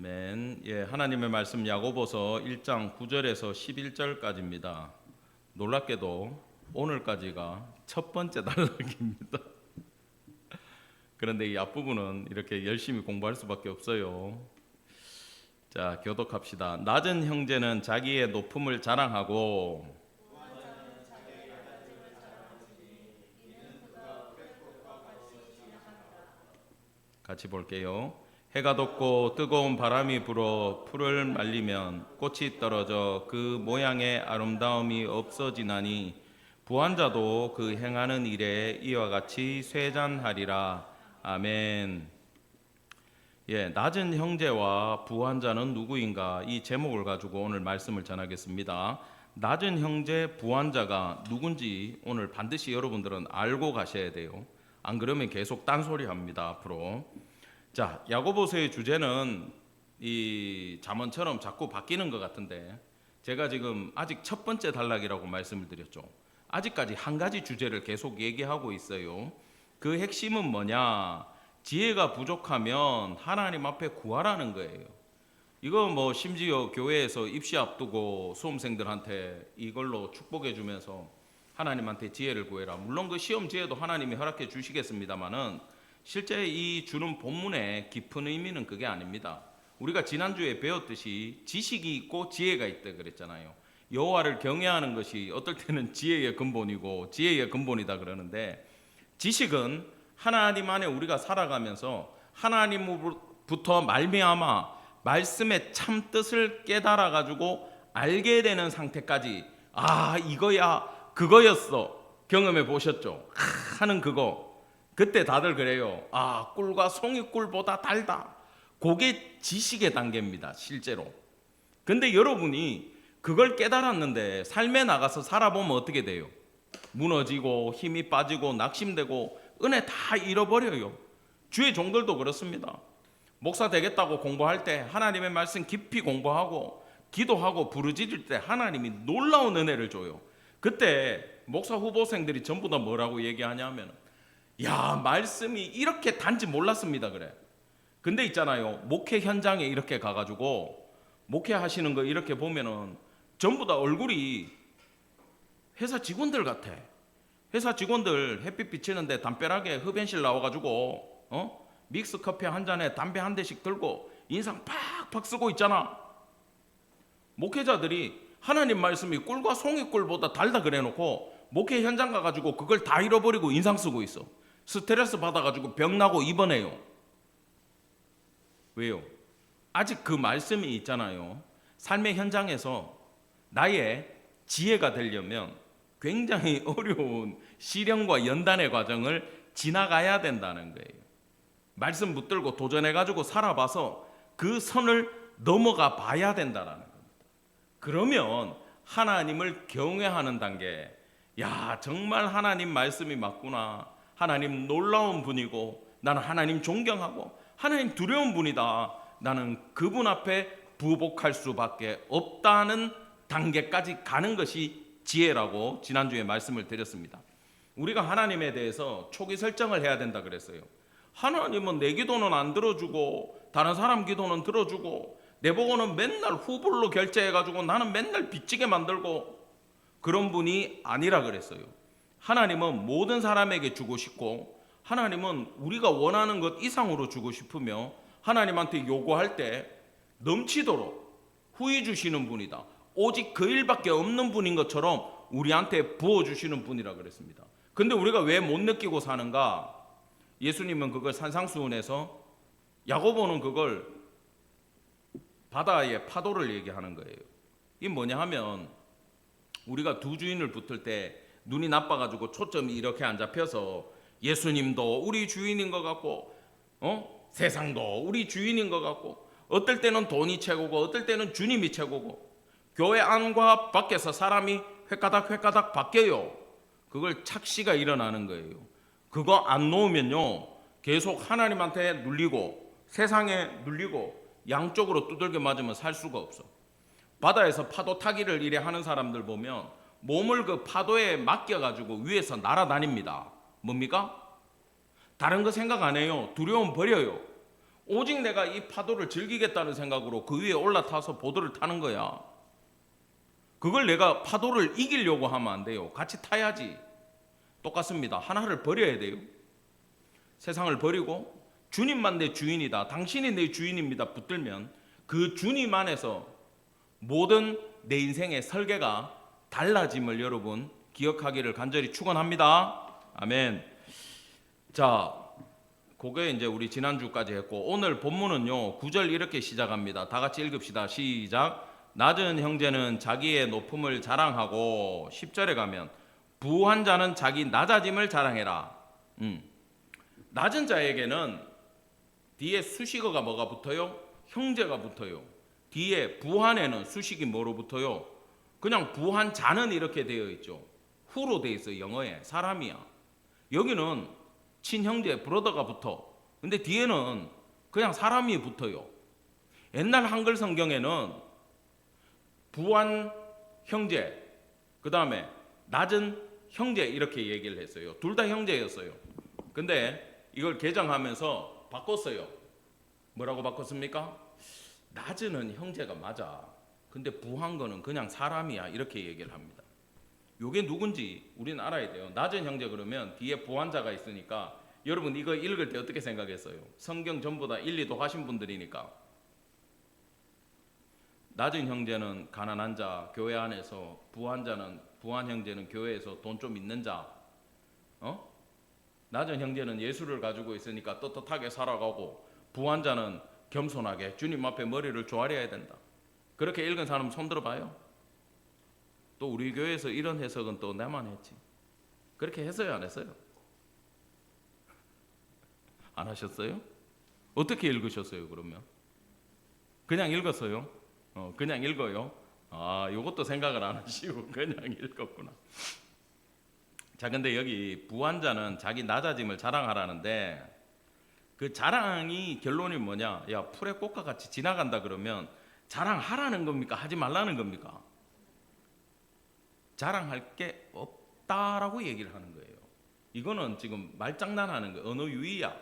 아멘. 예, 하나님의 말씀 야고보서 1장 9절에서 11절까지입니다. 놀랍게도 오늘까지가 첫 번째 단락입니다. 그런데 이 앞부분은 이렇게 열심히 공부할 수밖에 없어요. 자, 교독합시다. 낮은 형제는 자기의 높음을 자랑하고 같이 볼게요. 해가 돋고 뜨거운 바람이 불어 풀을 말리면 꽃이 떨어져 그 모양의 아름다움이 없어지나니 부한 자도 그 행하는 일에 이와 같이 쇠잔하리라. 아멘. 예, 낮은 형제와 부한 자는 누구인가? 이 제목을 가지고 오늘 말씀을 전하겠습니다. 낮은 형제, 부한 자가 누군지 오늘 반드시 여러분들은 알고 가셔야 돼요. 안 그러면 계속 딴소리 합니다, 앞으로. 자, 야고보서의 주제는 이 잠언처럼 자꾸 바뀌는 것 같은데 제가 지금 아직 첫 번째 단락이라고 말씀을 드렸죠. 아직까지 한 가지 주제를 계속 얘기하고 있어요. 그 핵심은 뭐냐? 지혜가 부족하면 하나님 앞에 구하라는 거예요. 이거 뭐 심지어 교회에서 입시 앞두고 수험생들한테 이걸로 축복해 주면서 하나님한테 지혜를 구해라. 물론 그 시험 지혜도 하나님이 허락해 주시겠습니다만은 실제 이 주는 본문의 깊은 의미는 그게 아닙니다. 우리가 지난주에 배웠듯이 지식이 있고 지혜가 있다 그랬잖아요. 여호와를 경외하는 것이 어떨 때는 지혜의 근본이고 지혜의 근본이다 그러는데, 지식은 하나님 안에 우리가 살아가면서 하나님부터 말미암아 말씀의 참 뜻을 깨달아 가지고 알게 되는 상태까지, 아 이거야 그거였어, 경험해 보셨죠? 하는 그거. 그때 다들 그래요. 아, 꿀과 송이꿀보다 달다. 그게 지식의 단계입니다, 실제로. 근데 여러분이 그걸 깨달았는데 삶에 나가서 살아보면 어떻게 돼요? 무너지고 힘이 빠지고 낙심되고 은혜 다 잃어버려요. 주의 종들도 그렇습니다. 목사 되겠다고 공부할 때 하나님의 말씀 깊이 공부하고 기도하고 부르짖을 때 하나님이 놀라운 은혜를 줘요. 그때 목사 후보생들이 전부 다 뭐라고 얘기하냐면, 야, 말씀이 이렇게 단지 몰랐습니다 그래. 근데 있잖아요, 목회 현장에 이렇게 가가지고 목회하시는 거 이렇게 보면은 전부 다 얼굴이 회사 직원들 같아. 회사 직원들 햇빛 비치는데 담벼락에 흡연실 나와가지고 믹스 커피 한 잔에 담배 한 대씩 들고 인상 팍팍 쓰고 있잖아. 목회자들이 하나님 말씀이 꿀과 송이꿀보다 달다 그래놓고 목회 현장 가가지고 그걸 다 잃어버리고 인상 쓰고 있어. 스트레스 받아가지고 병나고 입원해요. 왜요? 아직 그 말씀이 있잖아요. 삶의 현장에서 나의 지혜가 되려면 굉장히 어려운 시련과 연단의 과정을 지나가야 된다는 거예요. 말씀 붙들고 도전해가지고 살아봐서 그 선을 넘어가 봐야 된다는 겁니다. 그러면 하나님을 경외하는 단계, 야 정말 하나님 말씀이 맞구나, 하나님 놀라운 분이고 나는 하나님 존경하고 하나님 두려운 분이다, 나는 그분 앞에 부복할 수밖에 없다는 단계까지 가는 것이 지혜라고 지난주에 말씀을 드렸습니다. 우리가 하나님에 대해서 초기 설정을 해야 된다 그랬어요. 하나님은 내 기도는 안 들어주고 다른 사람 기도는 들어주고 내보고는 맨날 후불로 결제해가지고 나는 맨날 빚지게 만들고, 그런 분이 아니라 그랬어요. 하나님은 모든 사람에게 주고 싶고 하나님은 우리가 원하는 것 이상으로 주고 싶으며 하나님한테 요구할 때 넘치도록 후히 주시는 분이다. 오직 그 일밖에 없는 분인 것처럼 우리한테 부어주시는 분이라 그랬습니다. 근데 우리가 왜 못 느끼고 사는가? 예수님은 그걸 산상수훈에서, 야고보는 그걸 바다의 파도를 얘기하는 거예요. 이게 뭐냐 하면, 우리가 두 주인을 붙을 때 눈이 나빠가지고 초점이 이렇게 안 잡혀서 예수님도 우리 주인인 것 같고 세상도 우리 주인인 것 같고 어떨 때는 돈이 최고고 어떨 때는 주님이 최고고 교회 안과 밖에서 사람이 획가닥 바뀌어요. 그걸 착시가 일어나는 거예요. 그거 안 놓으면요 계속 하나님한테 눌리고 세상에 눌리고 양쪽으로 두들겨 맞으면 살 수가 없어. 바다에서 파도 타기를 이래 하는 사람들 보면 몸을 그 파도에 맡겨가지고 위에서 날아다닙니다. 뭡니까? 다른 거 생각 안 해요. 두려움 버려요. 오직 내가 이 파도를 즐기겠다는 생각으로 그 위에 올라타서 보도를 타는 거야. 그걸 내가 파도를 이기려고 하면 안 돼요. 같이 타야지. 똑같습니다. 하나를 버려야 돼요. 세상을 버리고 주님만 내 주인이다, 당신이 내 주인입니다 붙들면 그 주님 안에서 모든 내 인생의 설계가 달라짐을 여러분 기억하기를 간절히 축원합니다. 아멘. 자, 그게 이제 우리 지난주까지 했고, 오늘 본문은요 9절 이렇게 시작합니다. 다 같이 읽읍시다. 시작. 낮은 형제는 자기의 높음을 자랑하고, 10절에 가면 부한 자는 자기 낮아짐을 자랑해라. 낮은 자에게는 뒤에 수식어가 뭐가 붙어요? 형제가 붙어요. 뒤에 부한에는 수식이 뭐로 붙어요? 그냥 부한 자는 이렇게 되어 있죠. 후로 되어 있어요. 영어에. 사람이야. 여기는 친형제 브러더가 붙어. 근데 뒤에는 그냥 사람이 붙어요. 옛날 한글 성경에는 부한 형제, 그 다음에 낮은 형제 이렇게 얘기를 했어요. 둘 다 형제였어요. 근데 이걸 개정하면서 바꿨어요. 뭐라고 바꿨습니까? 낮은 형제가 맞아. 근데 부한 거는 그냥 사람이야. 이렇게 얘기를 합니다. 요게 누군지 우리는 알아야 돼요. 낮은 형제 그러면 뒤에 부한자가 있으니까 여러분 이거 읽을 때 어떻게 생각했어요? 성경 전부 다 1, 2도 하신 분들이니까. 낮은 형제는 가난한 자, 교회 안에서 부한 형제는 교회에서 돈 좀 있는 자. 낮은 형제는 예수를 가지고 있으니까 떳떳하게 살아가고, 부한 자는 겸손하게 주님 앞에 머리를 조아려야 된다. 그렇게 읽은 사람 손 들어봐요. 또 우리 교회에서 이런 해석은 또 나만 했지. 그렇게 했어요, 안 했어요? 안 하셨어요? 어떻게 읽으셨어요, 그러면? 그냥 읽었어요? 그냥 읽어요? 요것도 생각을 안 하시고 그냥 읽었구나. 자, 근데 여기 부한 자는 자기 낮아짐을 자랑하라는데, 그 자랑이 결론이 뭐냐? 야, 풀의 꽃과 같이 지나간다 그러면 자랑하라는 겁니까? 하지 말라는 겁니까? 자랑할 게 없다라고 얘기를 하는 거예요. 이거는 지금 말장난하는 거예요. 언어 유희야.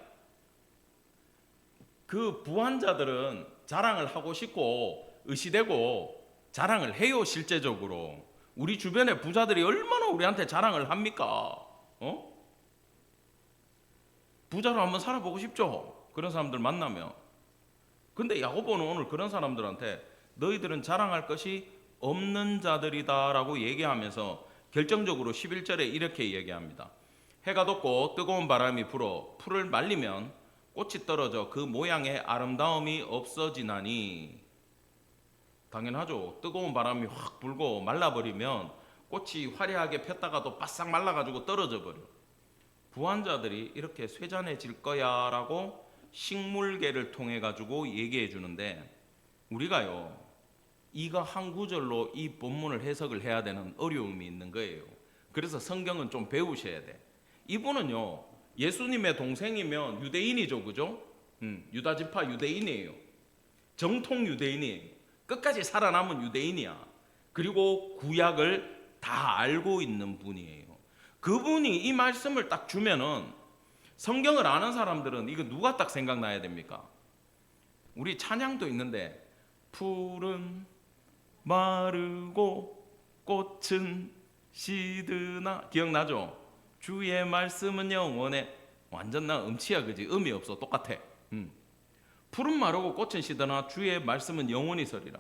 그 부한 자들은 자랑을 하고 싶고 의시되고 자랑을 해요. 실제적으로 우리 주변의 부자들이 얼마나 우리한테 자랑을 합니까? 부자로 한번 살아보고 싶죠? 그런 사람들 만나면. 근데 야고보는 오늘 그런 사람들한테 너희들은 자랑할 것이 없는 자들이다 라고 얘기하면서 결정적으로 11절에 이렇게 얘기합니다. 해가 돋고 뜨거운 바람이 불어 풀을 말리면 꽃이 떨어져 그 모양의 아름다움이 없어지나니. 당연하죠. 뜨거운 바람이 확 불고 말라버리면 꽃이 화려하게 폈다가도 바싹 말라가지고 떨어져 버려. 부한 자들이 이렇게 쇠잔해질 거야 라고 식물계를 통해 가지고 얘기해 주는데, 우리가요 이거 한 구절로 이 본문을 해석을 해야 되는 어려움이 있는 거예요. 그래서 성경은 좀 배우셔야 돼. 이분은요 예수님의 동생이면 유대인이죠, 그죠? 유다 지파 유대인이에요. 정통 유대인이에요. 끝까지 살아남은 유대인이야. 그리고 구약을 다 알고 있는 분이에요. 그분이 이 말씀을 딱 주면은 성경을 아는 사람들은 이거 누가 딱 생각나야 됩니까? 우리 찬양도 있는데 풀은 마르고 꽃은 시드나, 기억나죠? 주의 말씀은 영원해. 완전 나 음치야, 그지? 의미 없어. 똑같아. 풀은 마르고 꽃은 시드나 주의 말씀은 영원히 서리라.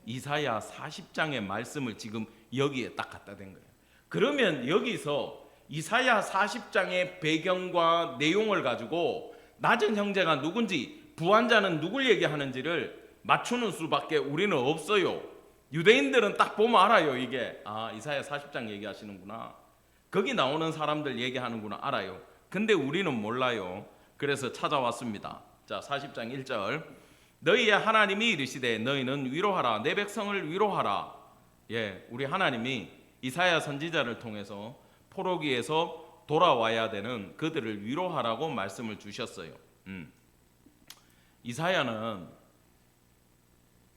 이사야 40장의 말씀을 지금 여기에 딱 갖다 댄 거예요. 그러면 여기서 이사야 40장의 배경과 내용을 가지고 낮은 형제가 누군지, 부한 자는 누굴 얘기하는지를 맞추는 수밖에 우리는 없어요. 유대인들은 딱 보면 알아요. 이게 이사야 40장 얘기하시는구나, 거기 나오는 사람들 얘기하는구나 알아요. 근데 우리는 몰라요. 그래서 찾아왔습니다. 자, 40장 1절. 너희의 하나님이 이르시되 너희는 위로하라, 내 백성을 위로하라. 예, 우리 하나님이 이사야 선지자를 통해서 포로기에서 돌아와야 되는 그들을 위로하라고 말씀을 주셨어요. 이사야는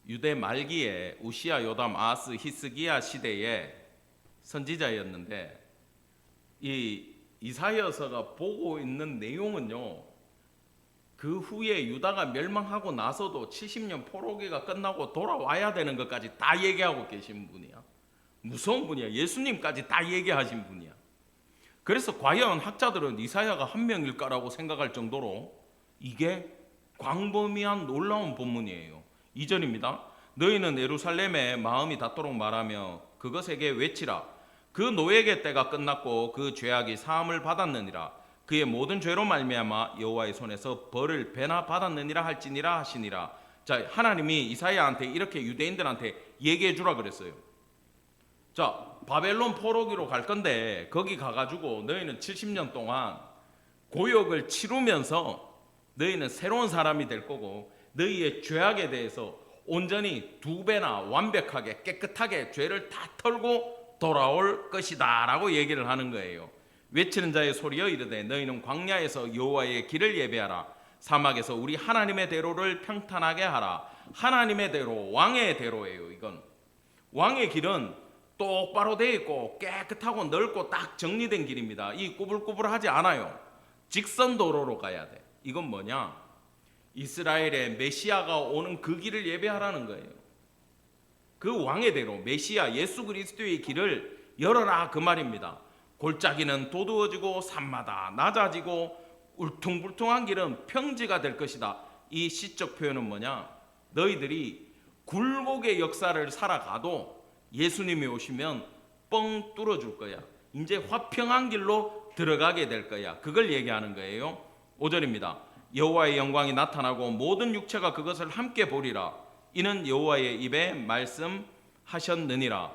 유대 말기에 우시야, 요담, 아하스, 히스기야 시대의 선지자였는데, 이 이사야서가 보고 있는 내용은요 그 후에 유다가 멸망하고 나서도 70년 포로기가 끝나고 돌아와야 되는 것까지 다 얘기하고 계신 분이야. 무서운 분이야. 예수님까지 다 얘기하신 분이야. 그래서 과연 학자들은 이사야가 한 명일까라고 생각할 정도로 이게 광범위한 놀라운 본문이에요. 2절입니다. 너희는 예루살렘에 마음이 닿도록 말하며 그것에게 외치라. 그 노예의 때가 끝났고 그 죄악이 사함을 받았느니라. 그의 모든 죄로 말미암아 여호와의 손에서 벌을 배나 받았느니라 할지니라 하시니라. 자, 하나님이 이사야한테 이렇게 유대인들한테 얘기해 주라 그랬어요. 자, 바벨론 포로기로 갈 건데 거기 가가지고 너희는 70년 동안 고역을 치르면서 너희는 새로운 사람이 될 거고 너희의 죄악에 대해서 온전히 2배나 완벽하게 깨끗하게 죄를 다 털고 돌아올 것이다 라고 얘기를 하는 거예요. 외치는 자의 소리여 이르되 너희는 광야에서 여호와의 길을 예배하라. 사막에서 우리 하나님의 대로를 평탄하게 하라. 하나님의 대로, 왕의 대로예요. 이건 왕의 길은 똑바로 돼 있고 깨끗하고 넓고 딱 정리된 길입니다. 이 꾸불꾸불하지 않아요. 직선 도로로 가야 돼. 이건 뭐냐? 이스라엘의 메시아가 오는 그 길을 예배하라는 거예요. 그 왕의 대로 메시아 예수 그리스도의 길을 열어라 그 말입니다. 골짜기는 도두어지고 산마다 낮아지고 울퉁불퉁한 길은 평지가 될 것이다. 이 시적 표현은 뭐냐? 너희들이 굴곡의 역사를 살아가도 예수님이 오시면 뻥 뚫어줄 거야. 이제 화평한 길로 들어가게 될 거야. 그걸 얘기하는 거예요. 5절입니다. 여호와의 영광이 나타나고 모든 육체가 그것을 함께 보리라. 이는 여호와의 입에 말씀하셨느니라.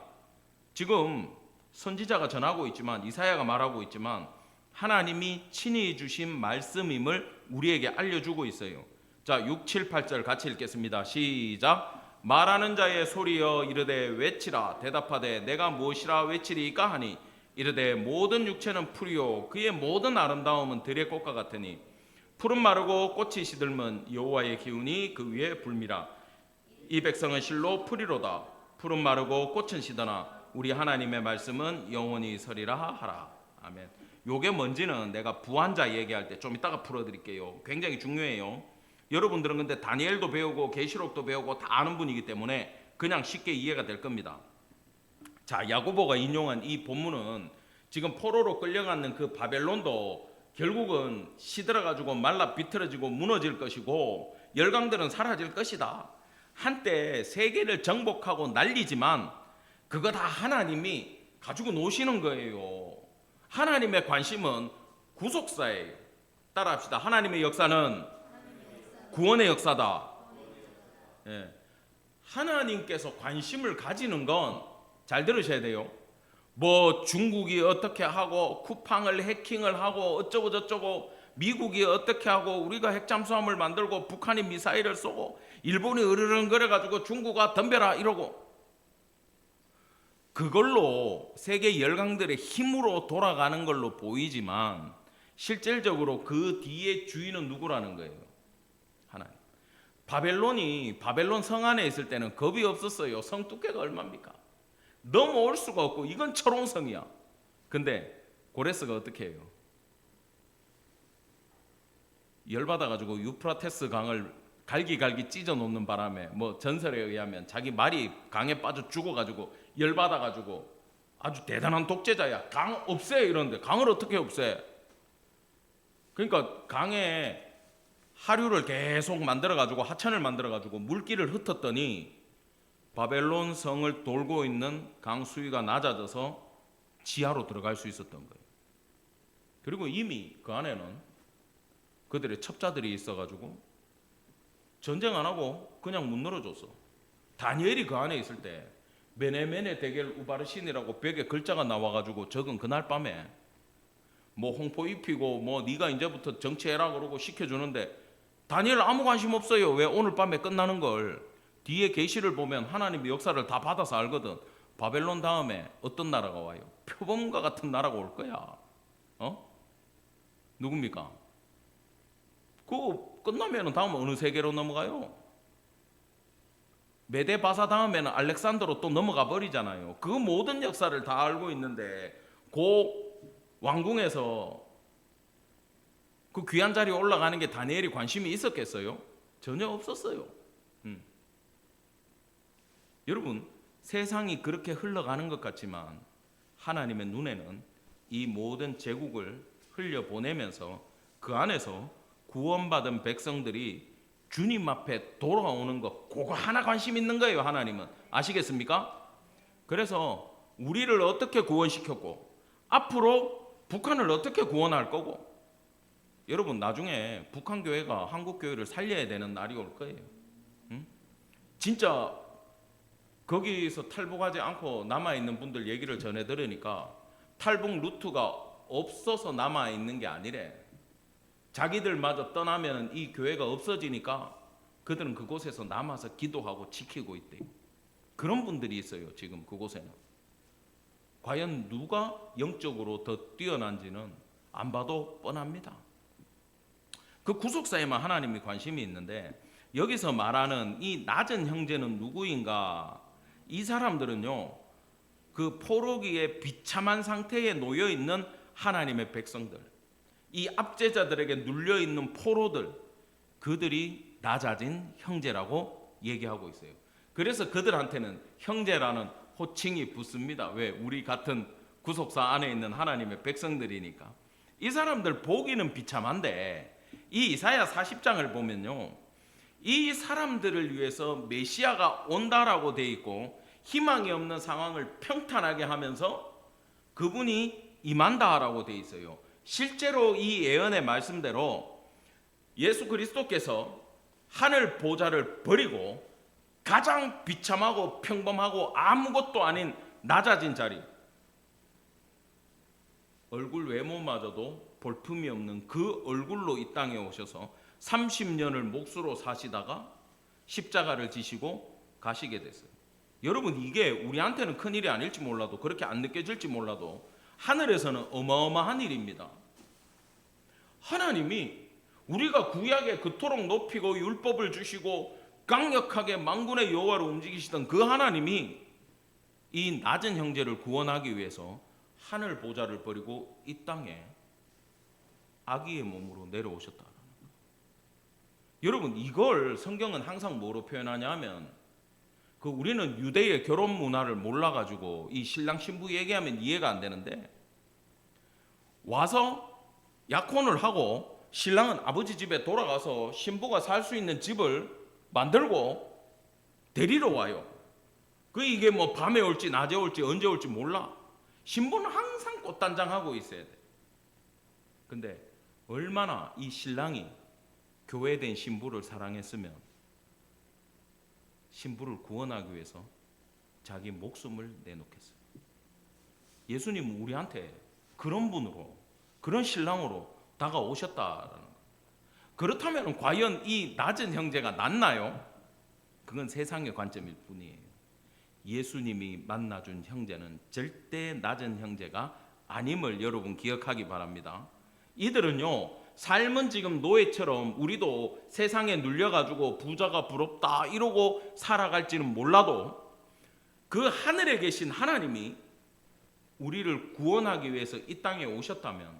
지금 선지자가 전하고 있지만 이사야가 말하고 있지만 하나님이 친히 주신 말씀임을 우리에게 알려주고 있어요. 자, 6, 7, 8절 같이 읽겠습니다. 시작. 말하는 자의 소리여 이르되 외치라. 대답하되 내가 무엇이라 외치리이까 하니 이르되 모든 육체는 풀이요 그의 모든 아름다움은 들의 꽃과 같으니 푸른 마르고 꽃이 시들면 여호와의 기운이 그 위에 불미라. 이 백성은 실로 풀이로다. 푸른 마르고 꽃은 시드나 우리 하나님의 말씀은 영원히 서리라 하라. 아멘. 요게 뭔지는 내가 부한자 얘기할 때 좀 이따가 풀어드릴게요. 굉장히 중요해요. 여러분들은 근데 다니엘도 배우고 계시록도 배우고 다 아는 분이기 때문에 그냥 쉽게 이해가 될 겁니다. 자, 야고보가 인용한 이 본문은 지금 포로로 끌려가는 그 바벨론도 결국은 시들어가지고 말라 비틀어지고 무너질 것이고 열강들은 사라질 것이다. 한때 세계를 정복하고 난리지만 그거 다 하나님이 가지고 노시는 거예요. 하나님의 관심은 구속사예요. 따라합시다. 하나님의 역사는 구원의 역사다. 예. 하나님께서 관심을 가지는 건 잘 들으셔야 돼요. 뭐 중국이 어떻게 하고 쿠팡을 해킹을 하고 어쩌고 저쩌고 미국이 어떻게 하고 우리가 핵잠수함을 만들고 북한이 미사일을 쏘고 일본이 으르렁거려 가지고 중국아 덤벼라 이러고 그걸로 세계 열강들의 힘으로 돌아가는 걸로 보이지만 실질적으로 그 뒤에 주인은 누구라는 거예요? 하나님. 바벨론 성 안에 있을 때는 겁이 없었어요. 성 두께가 얼마입니까? 넘어올 수가 없고 이건 철옹성이야. 근데 고레스가 어떻게 해요? 열받아가지고 유프라테스 강을 갈기갈기 찢어 놓는 바람에 뭐 전설에 의하면 자기 말이 강에 빠져 죽어가지고 열받아가지고 아주 대단한 독재자야. 강 없애 이러는데 강을 어떻게 없애? 그러니까 강에 하류를 계속 만들어가지고 하천을 만들어가지고 물길을 흩었더니 바벨론 성을 돌고 있는 강 수위가 낮아져서 지하로 들어갈 수 있었던 거예요. 그리고 이미 그 안에는 그들의 첩자들이 있어가지고 전쟁 안 하고 그냥 문 열어줬어. 다니엘이 그 안에 있을 때 메네메네 데겔 우바르신이라고 벽에 글자가 나와가지고 적은 그날 밤에 뭐 홍포 입히고 뭐 네가 이제부터 정치해라 그러고 시켜주는데 다니엘 아무 관심 없어요. 왜? 오늘 밤에 끝나는 걸. 뒤에 계시를 보면 하나님의 역사를 다 받아서 알거든. 바벨론 다음에 어떤 나라가 와요? 표범과 같은 나라가 올 거야. 누굽니까? 그거 끝나면 다음은 어느 세계로 넘어가요? 메데바사 다음에는 알렉산더로 또 넘어가 버리잖아요. 그 모든 역사를 다 알고 있는데 그 왕궁에서 그 귀한 자리에 올라가는 게 다니엘이 관심이 있었겠어요? 전혀 없었어요. 여러분, 세상이 그렇게 흘러가는 것 같지만 하나님의 눈에는 이 모든 제국을 흘려보내면서 그 안에서 구원받은 백성들이 주님 앞에 돌아오는 것, 그거 하나 관심 있는 거예요. 하나님은. 아시겠습니까? 그래서 우리를 어떻게 구원시켰고 앞으로 북한을 어떻게 구원할 거고, 여러분 나중에 북한 교회가 한국 교회를 살려야 되는 날이 올 거예요. 진짜 거기서 탈북하지 않고 남아있는 분들 얘기를 전해 들으니까 탈북 루트가 없어서 남아있는 게 아니래. 자기들마저 떠나면 이 교회가 없어지니까 그들은 그곳에서 남아서 기도하고 지키고 있대요. 그런 분들이 있어요. 지금 그곳에는. 과연 누가 영적으로 더 뛰어난지는 안 봐도 뻔합니다. 그 구속사에만 하나님이 관심이 있는데, 여기서 말하는 이 낮은 형제는 누구인가? 이 사람들은요, 그 포로기에 비참한 상태에 놓여 있는 하나님의 백성들, 이 압제자들에게 눌려 있는 포로들, 그들이 낮아진 형제라고 얘기하고 있어요. 그래서 그들한테는 형제라는 호칭이 붙습니다. 왜? 우리 같은 구속사 안에 있는 하나님의 백성들이니까. 이 사람들 보기는 비참한데 이 이사야 40장을 보면요, 이 사람들을 위해서 메시아가 온다라고 돼 있고 희망이 없는 상황을 평탄하게 하면서 그분이 임한다라고 돼 있어요. 실제로 이 예언의 말씀대로 예수 그리스도께서 하늘 보좌를 버리고 가장 비참하고 평범하고 아무것도 아닌 낮아진 자리, 얼굴 외모마저도 볼품이 없는 그 얼굴로 이 땅에 오셔서 30년을 몫으로 사시다가 십자가를 지시고 가시게 됐어요. 여러분, 이게 우리한테는 큰일이 아닐지 몰라도, 그렇게 안 느껴질지 몰라도 하늘에서는 어마어마한 일입니다. 하나님이 우리가 구약에 그토록 높이고 율법을 주시고 강력하게 만군의 여호와로 움직이시던 그 하나님이 이 낮은 형제를 구원하기 위해서 하늘 보좌를 버리고 이 땅에 아기의 몸으로 내려오셨다. 여러분, 이걸 성경은 항상 뭐로 표현하냐 하면, 그 우리는 유대의 결혼 문화를 몰라가지고 이 신랑 신부 얘기하면 이해가 안 되는데, 와서 약혼을 하고 신랑은 아버지 집에 돌아가서 신부가 살 수 있는 집을 만들고 데리러 와요. 그 이게 뭐 밤에 올지 낮에 올지 언제 올지 몰라. 신부는 항상 꽃단장하고 있어야 돼. 근데 얼마나 이 신랑이 교회된 신부를 사랑했으면 신부를 구원하기 위해서 자기 목숨을 내놓겠어요. 예수님은 우리한테 그런 분으로, 그런 신랑으로 다가오셨다라는 거예요. 그렇다면 과연 이 낮은 형제가 낫나요? 그건 세상의 관점일 뿐이에요. 예수님이 만나준 형제는 절대 낮은 형제가 아님을 여러분 기억하기 바랍니다. 이들은요, 삶은 지금 노예처럼 우리도 세상에 눌려가지고 부자가 부럽다 이러고 살아갈지는 몰라도 그 하늘에 계신 하나님이 우리를 구원하기 위해서 이 땅에 오셨다면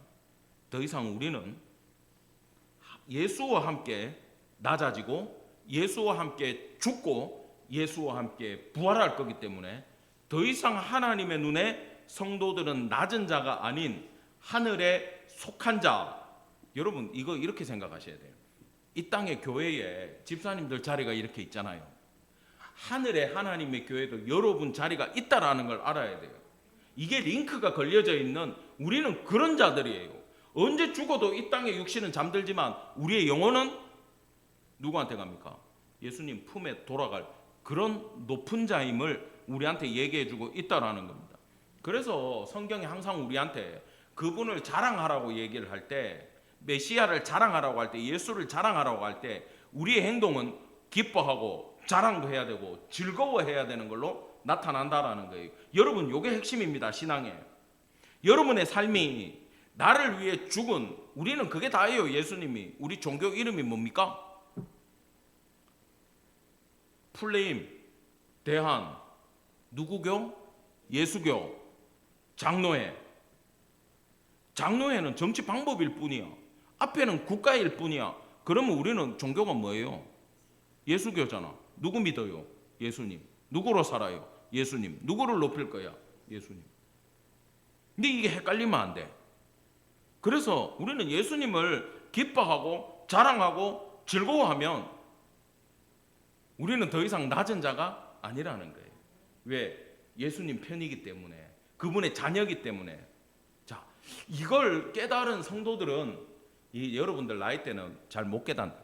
더 이상 우리는 예수와 함께 낮아지고 예수와 함께 죽고 예수와 함께 부활할 거기 때문에 더 이상 하나님의 눈에 성도들은 낮은 자가 아닌 하늘에 속한 자. 여러분, 이거 이렇게 생각하셔야 돼요. 이 땅의 교회에 집사님들 자리가 이렇게 있잖아요. 하늘에 하나님의 교회도 여러분 자리가 있다라는 걸 알아야 돼요. 이게 링크가 걸려져 있는, 우리는 그런 자들이에요. 언제 죽어도 이 땅의 육신은 잠들지만 우리의 영혼은 누구한테 갑니까? 예수님 품에 돌아갈 그런 높은 자임을 우리한테 얘기해주고 있다라는 겁니다. 그래서 성경이 항상 우리한테 그분을 자랑하라고 얘기를 할 때, 메시아를 자랑하라고 할 때, 예수를 자랑하라고 할 때 우리의 행동은 기뻐하고 자랑도 해야 되고 즐거워해야 되는 걸로 나타난다라는 거예요. 여러분, 이게 핵심입니다. 신앙에. 여러분의 삶이 나를 위해 죽은, 우리는 그게 다예요. 예수님이. 우리 종교 이름이 뭡니까? 풀네임, 대한, 누구교? 예수교, 장로회. 장로회는 정치 방법일 뿐이야. 앞에는 국가일 뿐이야. 그러면 우리는 종교가 뭐예요? 예수교잖아. 누구 믿어요? 예수님. 누구로 살아요? 예수님. 누구를 높일 거야? 예수님. 근데 이게 헷갈리면 안 돼. 그래서 우리는 예수님을 기뻐하고 자랑하고 즐거워하면 우리는 더 이상 낮은 자가 아니라는 거예요. 왜? 예수님 편이기 때문에, 그분의 자녀이기 때문에. 자, 이걸 깨달은 성도들은 여러분들 나이 때는 잘 못 깨닫는,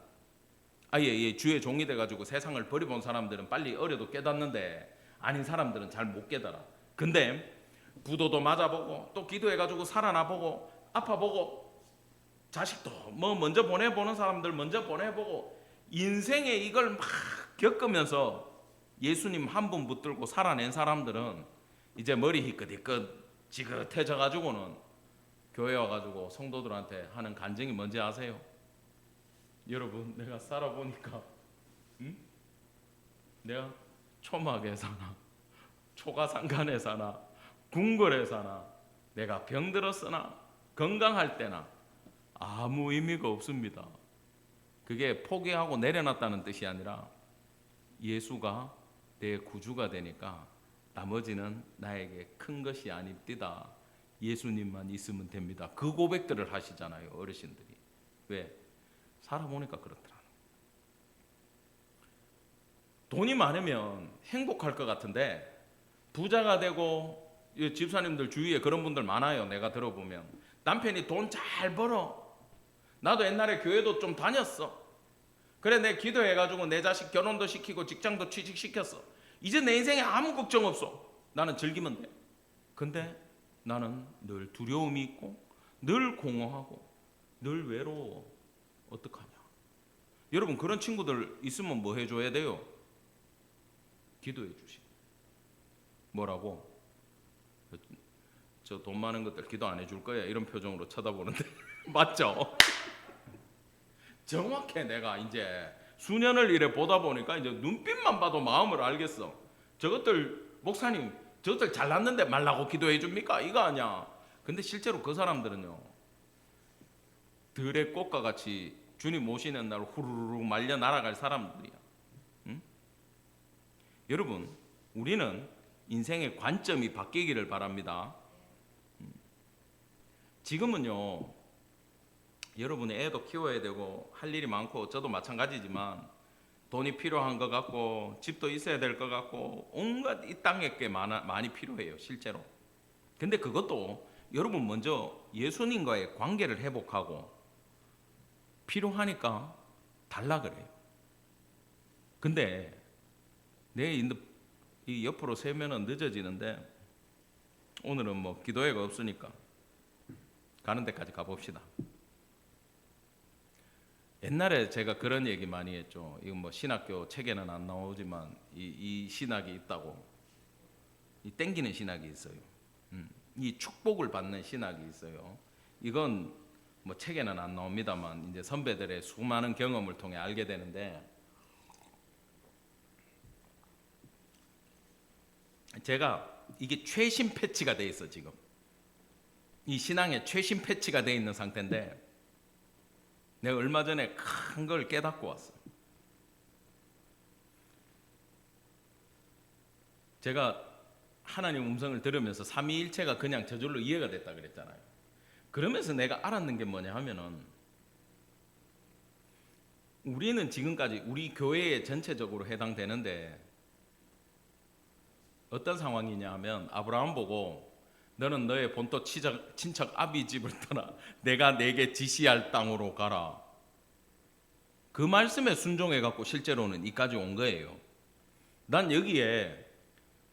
아예 주의 종이 돼가지고 세상을 버려본 사람들은 빨리 어려도 깨닫는데 아닌 사람들은 잘 못 깨달아. 근데 부도도 맞아보고 또 기도해가지고 살아나보고 아파보고 자식도 뭐 먼저 보내보는 사람들 먼저 보내보고 인생에 이걸 막 겪으면서 예수님 한 분 붙들고 살아낸 사람들은 이제 머리 희끗희끗 지긋해져가지고는 교회 와가지고 성도들한테 하는 간증이 뭔지 아세요? 여러분, 내가 살아보니까 내가 초막에 사나 초가상간에 사나 궁궐에 사나 내가 병들었으나 건강할 때나 아무 의미가 없습니다. 그게 포기하고 내려놨다는 뜻이 아니라 예수가 내 구주가 되니까 나머지는 나에게 큰 것이 아닙니다. 예수님만 있으면 됩니다. 그 고백들을 하시잖아요, 어르신들이. 왜? 살아보니까 그렇더라. 돈이 많으면 행복할 것 같은데 부자가 되고, 집사님들 주위에 그런 분들 많아요. 내가 들어보면 남편이 돈 잘 벌어. 나도 옛날에 교회도 좀 다녔어. 그래, 내 기도해가지고 내 자식 결혼도 시키고 직장도 취직시켰어. 이제 내 인생에 아무 걱정 없어. 나는 즐기면 돼. 근데 나는 늘 두려움이 있고 늘 공허하고 늘 외로워. 어떡하냐? 여러분, 그런 친구들 있으면 뭐 해줘야 돼요? 기도해 주시. 뭐라고? 저 돈 많은 것들 기도 안 해줄 거야, 이런 표정으로 쳐다보는데 맞죠? 정확해. 내가 이제 수년을 이래 보다 보니까 이제 눈빛만 봐도 마음을 알겠어. 저것들 목사님, 저것들 잘났는데 말라고 기도해 줍니까? 이거 아니야. 근데 실제로 그 사람들은요, 들의 꽃과 같이 주님 오시는 날 후루룩 말려 날아갈 사람들이야. 응? 여러분, 우리는 인생의 관점이 바뀌기를 바랍니다. 지금은요, 여러분의 애도 키워야 되고 할 일이 많고 저도 마찬가지지만 돈이 필요한 것 같고 집도 있어야 될 것 같고 온갖 이 땅에 게 많이 필요해요, 실제로. 근데 그것도 여러분 먼저 예수님과의 관계를 회복하고 필요하니까 달라 그래요. 근데 내 이 옆으로 세면은 늦어지는데 오늘은 뭐 기도회가 없으니까 가는 데까지 가봅시다. 옛날에 제가 그런 얘기 많이 했죠. 이건 뭐 신학교 책에는 안 나오지만 이 신학이 있다고. 이 땡기는 신학이 있어요. 이 축복을 받는 신학이 있어요. 이건 뭐 책에는 안 나옵니다만 이제 선배들의 수많은 경험을 통해 알게 되는데, 제가 이게 최신 패치가 돼 있어. 지금 이 신앙에 최신 패치가 돼 있는 상태인데 내가 얼마 전에 큰 걸 깨닫고 왔어. 제가 하나님 음성을 들으면서 삼위일체가 그냥 저절로 이해가 됐다 그랬잖아요. 그러면서 내가 알았는 게 뭐냐 하면은, 우리는 지금까지 우리 교회에 전체적으로 해당되는데 어떤 상황이냐 하면, 아브라함 보고 너는 너의 본토 친척 아비 집을 떠나 내가 내게 지시할 땅으로 가라. 그 말씀에 순종해 갖고 실제로는 이까지 온 거예요. 난 여기에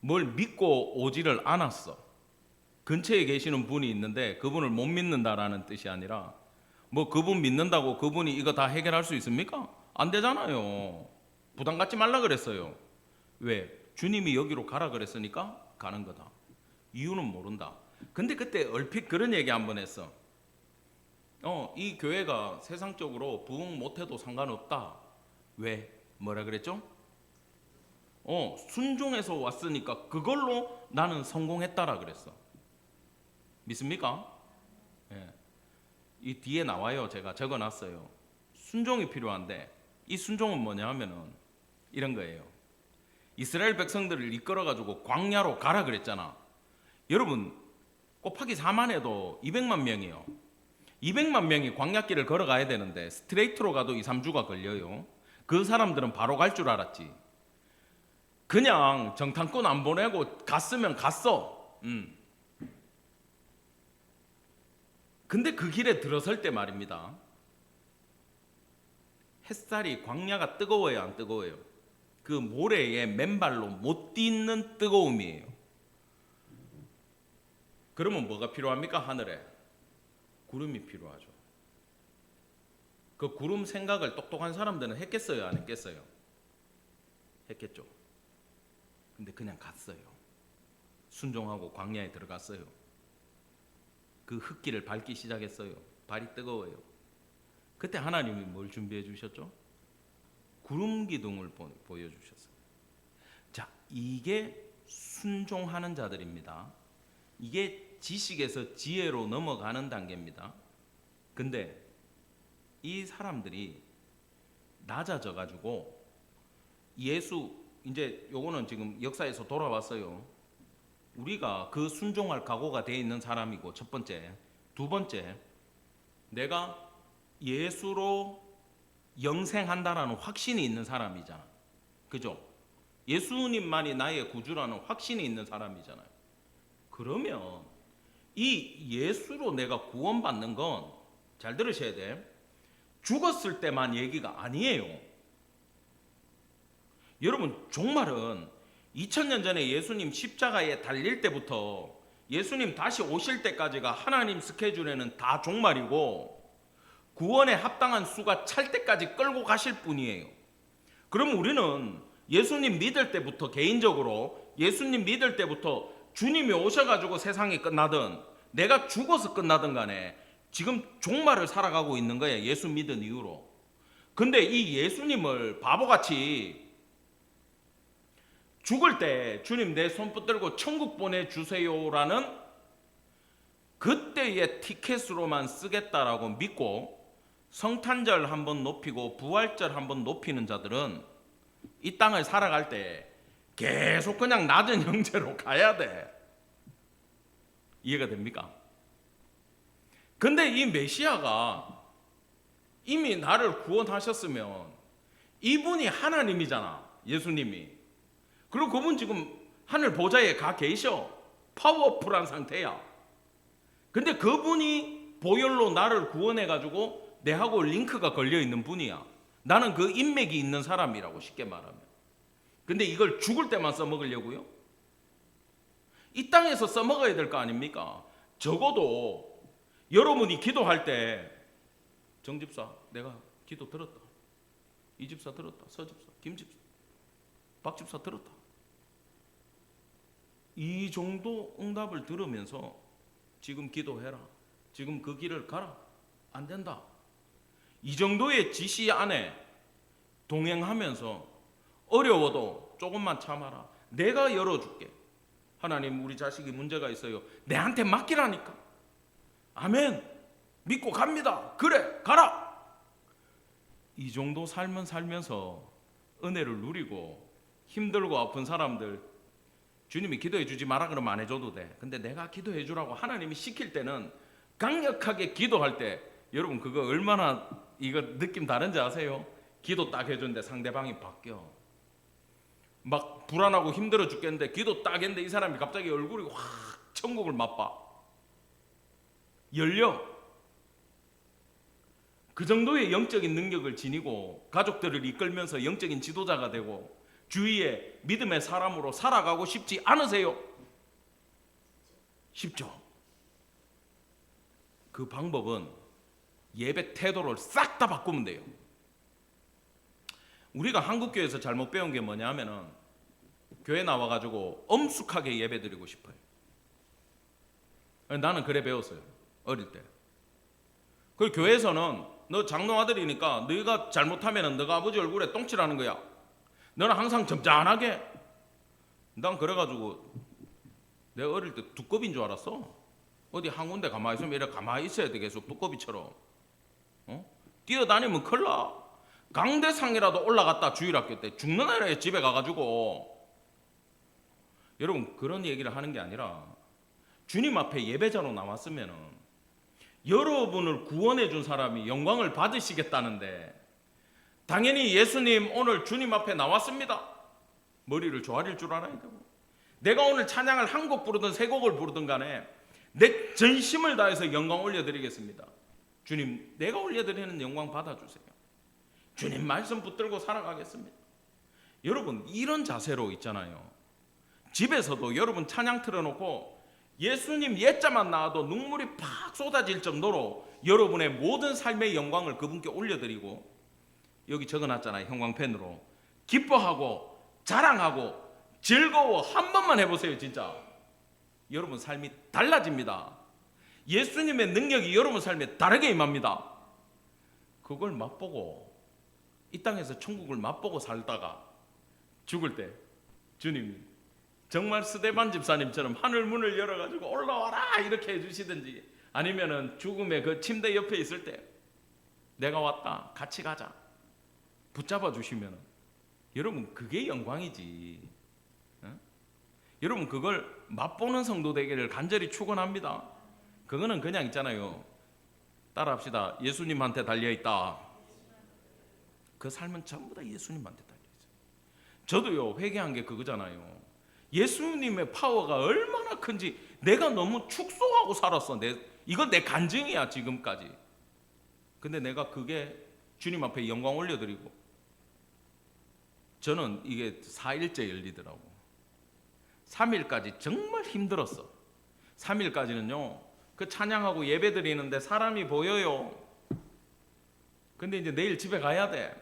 뭘 믿고 오지를 않았어. 근처에 계시는 분이 있는데 그분을 못 믿는다라는 뜻이 아니라, 뭐 그분 믿는다고 그분이 이거 다 해결할 수 있습니까? 안 되잖아요. 부담 갖지 말라 그랬어요. 왜? 주님이 여기로 가라 그랬으니까 가는 거다. 이유는 모른다. 근데 그때 얼핏 그런 얘기 한번 했어. 이 교회가 세상적으로 부흥 못해도 상관없다. 왜? 뭐라 그랬죠? 순종해서 왔으니까 그걸로 나는 성공했다라 그랬어. 믿습니까? 예. 이 뒤에 나와요. 제가 적어놨어요. 순종이 필요한데 이 순종은 뭐냐 하면은 이런 거예요. 이스라엘 백성들을 이끌어가지고 광야로 가라 그랬잖아. 여러분 곱하기 4만 해도 200만 명이요. 200만 명이 광야길을 걸어가야 되는데 스트레이트로 가도 2, 3주가 걸려요. 그 사람들은 바로 갈 줄 알았지. 그냥 정탐꾼 안 보내고 갔으면 갔어. 근데 그 길에 들어설 때 말입니다. 햇살이 광야가 뜨거워요, 안 뜨거워요? 그 모래에 맨발로 못 딛는 뜨거움이에요. 그러면 뭐가 필요합니까? 하늘에 구름이 필요하죠. 그 구름 생각을 똑똑한 사람들은 했겠어요, 안 했겠어요? 했겠죠. 근데 그냥 갔어요. 순종하고 광야에 들어갔어요. 그 흙길을 밟기 시작했어요. 발이 뜨거워요. 그때 하나님이 뭘 준비해 주셨죠? 구름 기둥을 보여주셨어요. 자, 이게 순종하는 자들입니다. 이게 지식에서 지혜로 넘어가는 단계입니다. 근데 이 사람들이 낮아져 가지고 예수, 이제 요거는 지금 역사에서 돌아왔어요. 우리가 그 순종할 각오가 되어 있는 사람이고, 첫 번째. 두 번째, 내가 예수로 영생한다라는 확신이 있는 사람이잖아. 그죠? 예수님만이 나의 구주라는 확신이 있는 사람이잖아요. 그러면 이 예수로 내가 구원받는 건, 잘 들으셔야 돼, 죽었을 때만 얘기가 아니에요. 여러분, 종말은 2000년 전에 예수님 십자가에 달릴 때부터 예수님 다시 오실 때까지가 하나님 스케줄에는 다 종말이고, 구원에 합당한 수가 찰 때까지 끌고 가실 분이에요. 그럼 우리는 예수님 믿을 때부터, 개인적으로 예수님 믿을 때부터 주님이 오셔가지고 세상이 끝나든 내가 죽어서 끝나든 간에 지금 종말을 살아가고 있는 거예요. 예수 믿은 이후로. 근데 이 예수님을 바보같이 죽을 때 주님 내 손 붙들고 천국 보내주세요라는 그때의 티켓으로만 쓰겠다라고 믿고 성탄절 한번 높이고 부활절 한번 높이는 자들은 이 땅을 살아갈 때 계속 그냥 낮은 형제로 가야 돼. 이해가 됩니까? 근데 이 메시아가 이미 나를 구원하셨으면 이분이 하나님이잖아. 예수님이. 그리고 그분 지금 하늘 보좌에 가 계셔. 파워풀한 상태야. 근데 그분이 보혈로 나를 구원해가지고 내하고 링크가 걸려있는 분이야. 나는 그 인맥이 있는 사람이라고, 쉽게 말하면. 근데 이걸 죽을 때만 써먹으려고요? 이 땅에서 써먹어야 될 거 아닙니까? 적어도 여러분이 기도할 때 정집사 내가 기도 들었다, 이집사 들었다, 서집사, 김집사, 박집사 들었다, 이 정도 응답을 들으면서 지금 기도해라, 지금 그 길을 가라, 안 된다, 이 정도의 지시 안에 동행하면서 어려워도 조금만 참아라, 내가 열어줄게, 하나님 우리 자식이 문제가 있어요, 내한테 맡기라니까, 아멘, 믿고 갑니다, 그래 가라, 이 정도 삶은 살면서 은혜를 누리고, 힘들고 아픈 사람들 주님이 기도해 주지 마라 그러면 안 해줘도 돼. 근데 내가 기도해 주라고 하나님이 시킬 때는 강력하게 기도할 때, 여러분 그거 얼마나 이거 느낌 다른지 아세요? 기도 딱 해주는데 상대방이 바뀌어. 막 불안하고 힘들어 죽겠는데 기도 딱 했는데 이 사람이 갑자기 얼굴이 확 천국을 맛봐. 열려. 그 정도의 영적인 능력을 지니고 가족들을 이끌면서 영적인 지도자가 되고 주위에 믿음의 사람으로 살아가고 싶지 않으세요? 쉽죠. 그 방법은 예배 태도를 싹 다 바꾸면 돼요. 우리가 한국교회에서 잘못 배운 게 뭐냐 하면은 교회 나와가지고 엄숙하게 예배 드리고 싶어요. 나는 그래 배웠어요, 어릴 때. 그 교회에서는 너 장로 아들이니까 너가 잘못하면은 너가 아버지 얼굴에 똥칠하는 거야. 너는 항상 점잖하게. 난 그래가지고 내가 어릴 때 두꺼비인 줄 알았어. 어디 한 군데 가만히 있으면 이렇게 가만히 있어야 돼. 계속 두꺼비처럼. 뛰어다니면 큰일 나. 강대상이라도 올라갔다 주일학교 때 죽는 애라 집에 가가지고. 여러분 그런 얘기를 하는 게 아니라 주님 앞에 예배자로 나왔으면은 여러분을 구원해 준 사람이 영광을 받으시겠다는데, 당연히 예수님 오늘 주님 앞에 나왔습니다. 머리를 조아릴 줄 알아야죠. 내가 오늘 찬양을 한 곡 부르든 세 곡을 부르든 간에 내 전심을 다해서 영광 올려드리겠습니다. 주님, 내가 올려드리는 영광 받아주세요. 주님 말씀 붙들고 살아가겠습니다. 여러분 이런 자세로 있잖아요. 집에서도 여러분 찬양 틀어놓고 예수님 예자만 나와도 눈물이 팍 쏟아질 정도로 여러분의 모든 삶의 영광을 그분께 올려드리고, 여기 적어놨잖아요. 형광펜으로. 기뻐하고 자랑하고 즐거워. 한 번만 해보세요. 진짜 여러분 삶이 달라집니다. 예수님의 능력이 여러분 삶에 다르게 임합니다. 그걸 맛보고 이 땅에서 천국을 맛보고 살다가 죽을 때 주님이 정말 스데반 집사님처럼 하늘 문을 열어가지고 올라와라 이렇게 해주시든지, 아니면은 죽음의 그 침대 옆에 있을 때 내가 왔다 같이 가자 붙잡아 주시면 여러분 그게 영광이지. 여러분 그걸 맛보는 성도 되기를 간절히 축원합니다. 그거는 그냥 있잖아요. 따라합시다. 예수님한테 달려있다. 그 삶은 전부 다 예수님한테 달려있어요. 저도요 회개한 게 그거잖아요. 예수님의 파워가 얼마나 큰지 내가 너무 축소하고 살았어. 이건 내 간증이야 지금까지. 근데 내가 그게 주님 앞에 영광 올려드리고, 저는 이게 4일째 열리더라고. 3일까지 정말 힘들었어. 3일까지는요 그 찬양하고 예배 드리는데 사람이 보여요. 근데 이제 내일 집에 가야 돼.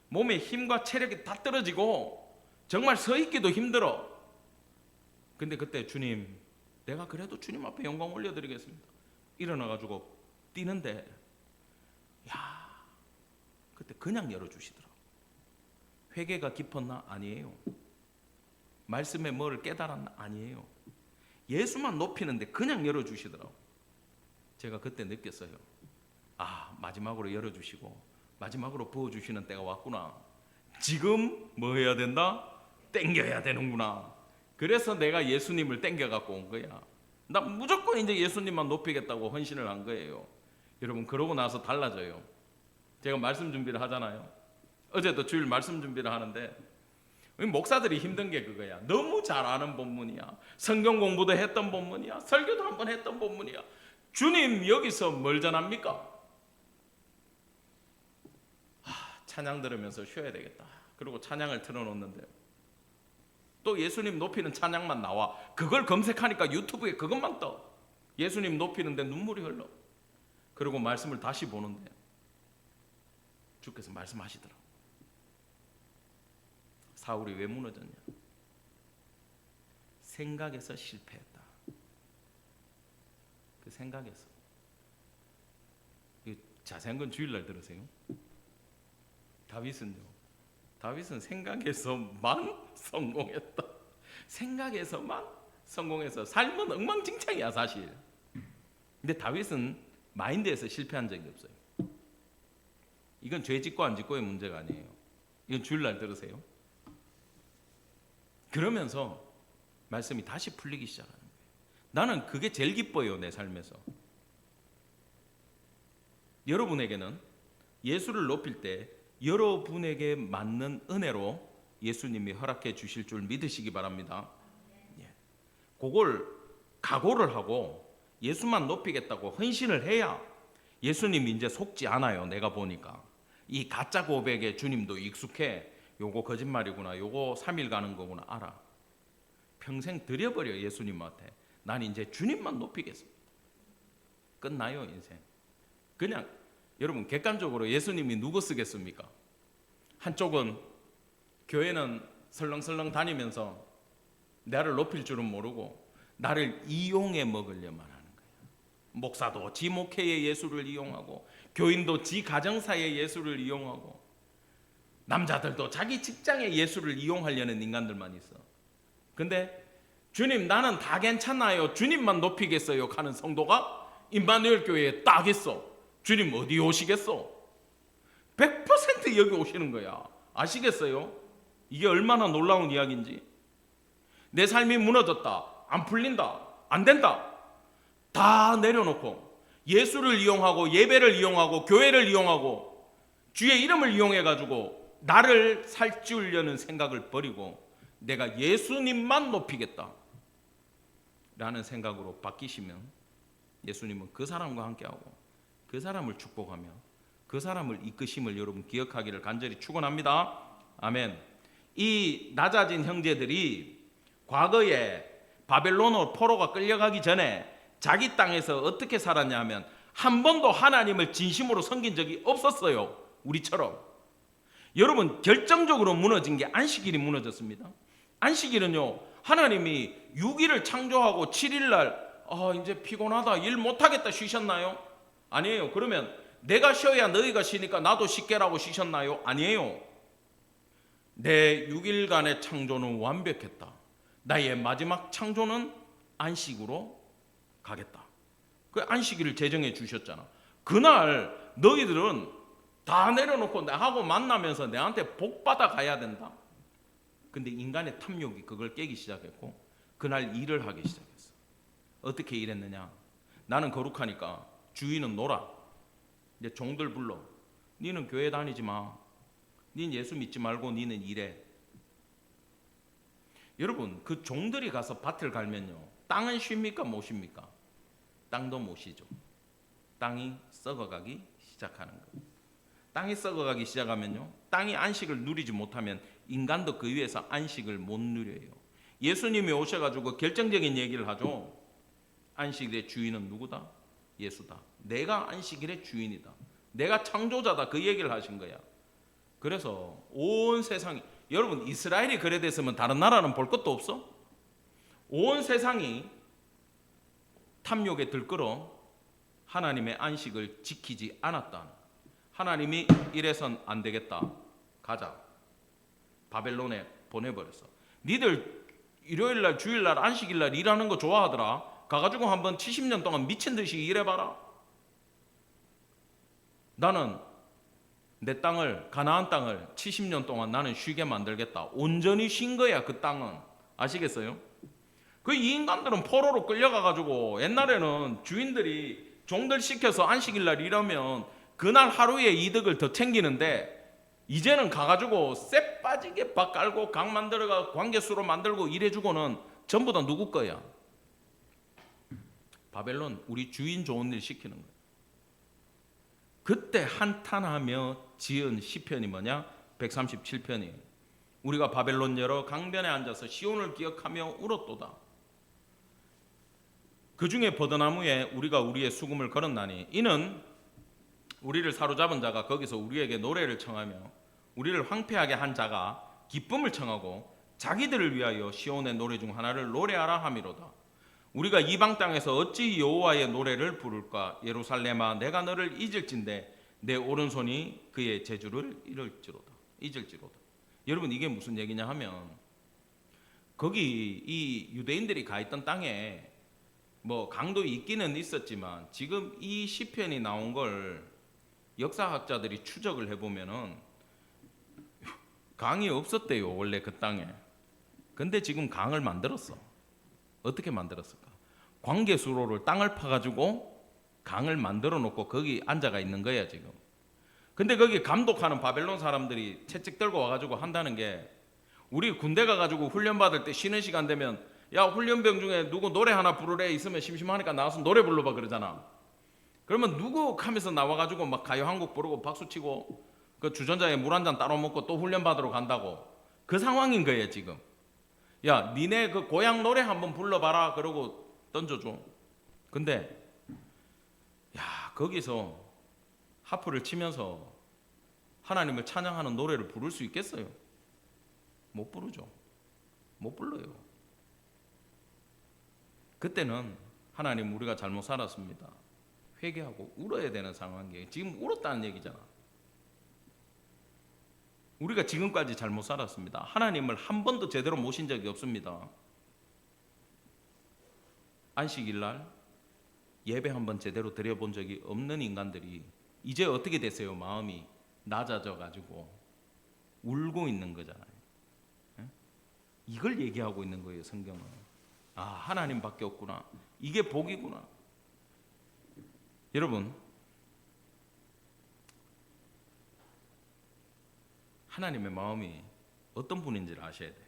몸에 힘과 체력이 다 떨어지고 정말 서 있기도 힘들어. 근데 그때 주님, 내가 그래도 주님 앞에 영광 올려드리겠습니다. 일어나가지고 뛰는데, 야, 그때 그냥 열어주시더라고. 회개가 깊었나? 아니에요. 말씀에 뭐를 깨달았나? 아니에요. 예수만 높이는데 그냥 열어주시더라고. 제가 그때 느꼈어요. 아, 마지막으로 열어주시고 마지막으로 부어주시는 때가 왔구나. 지금 뭐 해야 된다? 땡겨야 되는구나. 그래서 내가 예수님을 땡겨갖고 온 거야. 나 무조건 이제 예수님만 높이겠다고 헌신을 한 거예요. 여러분 그러고 나서 달라져요. 제가 말씀 준비를 하잖아요. 어제도 주일 말씀 준비를 하는데 목사들이 힘든 게 그거야. 너무 잘 아는 본문이야. 성경 공부도 했던 본문이야. 설교도 한번 했던 본문이야. 주님 여기서 뭘 전합니까? 찬양 들으면서 쉬어야 되겠다. 그리고 찬양을 틀어놓는데 또 예수님 높이는 찬양만 나와. 그걸 검색하니까 유튜브에 그것만 떠. 예수님 높이는데 눈물이 흘러. 그리고 말씀을 다시 보는데 주께서 말씀하시더라. 사울이 왜 무너졌냐? 생각에서 실패했다. 그 생각에서. 자세한 건 주일날 들으세요. 다윗은 생각에서만 성공했다. 생각에서만 성공해서 삶은 엉망진창이야 사실. 근데 다윗은 마인드에서 실패한 적이 없어요. 이건 죄 짓고 안 짓고의 문제가 아니에요. 이건 주일날 들으세요. 그러면서 말씀이 다시 풀리기 시작하는 거예요. 나는 그게 제일 기뻐요. 내 삶에서. 여러분에게는 예수를 높일 때 여러분에게 맞는 은혜로 예수님이 허락해 주실 줄 믿으시기 바랍니다. 그걸 각오를 하고 예수만 높이겠다고 헌신을 해야 예수님이 이제 속지 않아요. 내가 보니까 이 가짜 고백에 주님도 익숙해. 요거 거짓말이구나, 요거 3일 가는 거구나 알아. 평생 드려버려. 예수님한테 난 이제 주님만 높이겠습니다. 끝나요 인생. 그냥 여러분 객관적으로 예수님이 누구 쓰겠습니까? 한쪽은 교회는 설렁설렁 다니면서 나를 높일 줄은 모르고 나를 이용해 먹으려만 하는 거예요. 목사도 지 목회의 예수를 이용하고, 교인도 지 가정사의 예수를 이용하고, 남자들도 자기 직장의 예수를 이용하려는 인간들만 있어. 근데 주님 나는 다 괜찮아요. 주님만 높이겠어요. 하는 성도가 임마누엘 교회에 딱 있어. 주님 어디 오시겠어? 100% 여기 오시는 거야. 아시겠어요? 이게 얼마나 놀라운 이야기인지. 내 삶이 무너졌다. 안 풀린다. 안 된다. 다 내려놓고 예수를 이용하고 예배를 이용하고 교회를 이용하고 주의 이름을 이용해가지고 나를 살찌우려는 생각을 버리고 내가 예수님만 높이겠다 라는 생각으로 바뀌시면 예수님은 그 사람과 함께하고 그 사람을 축복하며 그 사람을 이끄심을 여러분 기억하기를 간절히 축원합니다. 아멘. 이 낮아진 형제들이 과거에 바벨론으로 포로가 끌려가기 전에 자기 땅에서 어떻게 살았냐 하면 한 번도 하나님을 진심으로 섬긴 적이 없었어요. 우리처럼. 여러분 결정적으로 무너진 게 안식일이 무너졌습니다. 안식일은요 하나님이 6일을 창조하고 7일날 이제 피곤하다 일 못하겠다 쉬셨나요? 아니에요. 그러면 내가 쉬어야 너희가 쉬니까 나도 쉬게라고 쉬셨나요? 아니에요. 내 6일간의 창조는 완벽했다. 나의 마지막 창조는 안식으로 가겠다. 그 안식일을 제정해 주셨잖아. 그날 너희들은 다 내려놓고 나하고 만나면서 내한테 복 받아 가야 된다. 근데 인간의 탐욕이 그걸 깨기 시작했고 그날 일을 하기 시작했어. 어떻게 일했느냐? 나는 거룩하니까 주인은 놀아. 이제 종들 불러. 니는 교회 다니지 마. 닌 예수 믿지 말고 니는 일해. 여러분 그 종들이 가서 밭을 갈면요 땅은 쉽니까 못 쉽니까? 땅도 못 쉬죠. 땅이 썩어가기 시작하는 거예요. 땅이 썩어가기 시작하면요 땅이 안식을 누리지 못하면 인간도 그 위에서 안식을 못 누려요. 예수님이 오셔가지고 결정적인 얘기를 하죠. 안식일의 주인은 누구다? 예수다. 내가 안식일의 주인이다. 내가 창조자다. 그 얘기를 하신 거야. 그래서 온 세상이, 여러분 이스라엘이 그래 됐으면 다른 나라는 볼 것도 없어? 온 세상이 탐욕에 들끓어 하나님의 안식을 지키지 않았다. 하나님이 이래선 안 되겠다. 가자. 바벨론에 보내버렸어. 니들 일요일날 주일날 안식일날 일하는 거 좋아하더라. 가가지고 한번 70년 동안 미친 듯이 일해봐라. 나는 내 땅을, 가나안 땅을 70년 동안 나는 쉬게 만들겠다. 온전히 쉰 거야 그 땅은. 아시겠어요? 그 이 인간들은 포로로 끌려가가지고 옛날에는 주인들이 종들 시켜서 안식일날 일하면 그날 하루의 이득을 더 챙기는데 이제는 가가지고 쎄 빠지게 밥 깔고 강 만들어가 관계수로 만들고 일해주고는 전부 다 누구 거야? 바벨론 우리 주인 좋은 일 시키는 거야. 그때 한탄하며 지은 시편이 뭐냐? 137편이에요. 우리가 바벨론 여러 강변에 앉아서 시온을 기억하며 울었도다. 그 중에 버드나무에 우리가 우리의 수금을 걸었나니 이는 우리를 사로잡은 자가 거기서 우리에게 노래를 청하며 우리를 황폐하게 한 자가 기쁨을 청하고 자기들을 위하여 시온의 노래 중 하나를 노래하라 함이로다. 우리가 이방 땅에서 어찌 여호와의 노래를 부를까? 예루살렘아 내가 너를 잊을진대 내 오른손이 그의 제주를 잊을지로다. 여러분 이게 무슨 얘기냐 하면 거기 이 유대인들이 가 있던 땅에 뭐 강도 있기는 있었지만 지금 이 시편이 나온 걸 역사학자들이 추적을 해보면은 강이 없었대요 원래 그 땅에. 근데 지금 강을 만들었어. 어떻게 만들었을까? 관계수로를 땅을 파가지고 강을 만들어 놓고 거기 앉아가 있는 거야 지금. 근데 거기 감독하는 바벨론 사람들이 채찍 들고 와가지고 한다는 게 우리 군대 가가지고 훈련 받을 때 쉬는 시간 되면 야 훈련병 중에 누구 노래 하나 부르래 있으면 심심하니까 나와서 노래 불러봐 그러잖아. 그러면 누구 하면서 나와가지고 막 가요 한 곡 부르고 박수치고 그 주전자에 물 한 잔 따로 먹고 또 훈련 받으러 간다고. 그 상황인 거예요 지금. 야 니네 그 고향 노래 한번 불러봐라 그러고 던져줘. 근데 야 거기서 하프를 치면서 하나님을 찬양하는 노래를 부를 수 있겠어요? 못 부르죠. 못 불러요. 그때는 하나님 우리가 잘못 살았습니다. 회개하고 울어야 되는 상황이에요. 지금 울었다는 얘기잖아. 우리가 지금까지 잘못 살았습니다. 하나님을 한 번도 제대로 모신 적이 없습니다. 안식일 날 예배 한번 제대로 드려본 적이 없는 인간들이 이제 어떻게 됐어요? 마음이 낮아져 가지고 울고 있는 거잖아요. 예? 이걸 얘기하고 있는 거예요, 성경은. 아, 하나님밖에 없구나. 이게 복이구나. 여러분, 하나님의 마음이 어떤 분인지를 아셔야 돼요.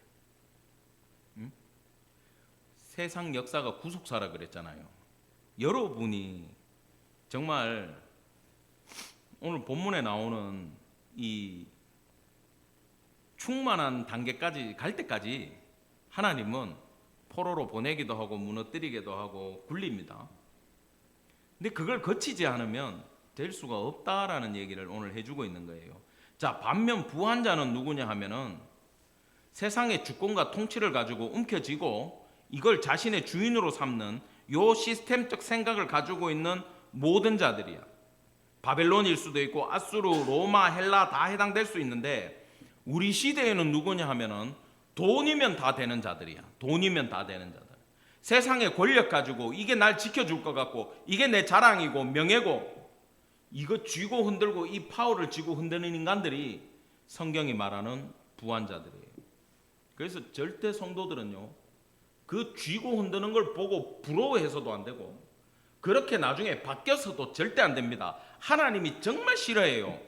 응? 세상 역사가 구속사라 그랬잖아요. 여러분이 정말 오늘 본문에 나오는 이 충만한 단계까지 갈 때까지 하나님은 포로로 보내기도 하고 무너뜨리기도 하고 굴립니다. 근데 그걸 거치지 않으면 될 수가 없다라는 얘기를 오늘 해주고 있는 거예요. 자, 반면 부한자는 누구냐 하면은 세상의 주권과 통치를 가지고 움켜쥐고 이걸 자신의 주인으로 삼는 요 시스템적 생각을 가지고 있는 모든 자들이야. 바벨론일 수도 있고 아수르, 로마, 헬라 다 해당될 수 있는데 우리 시대에는 누구냐 하면은 돈이면 다 되는 자들이야. 돈이면 다 되는 자들. 세상의 권력 가지고 이게 날 지켜줄 것 같고 이게 내 자랑이고 명예고 이거 쥐고 흔들고 이 파워를 쥐고 흔드는 인간들이 성경이 말하는 부한자들이에요. 그래서 절대 성도들은요 그 쥐고 흔드는 걸 보고 부러워해서도 안 되고 그렇게 나중에 바뀌어서도 절대 안 됩니다. 하나님이 정말 싫어해요.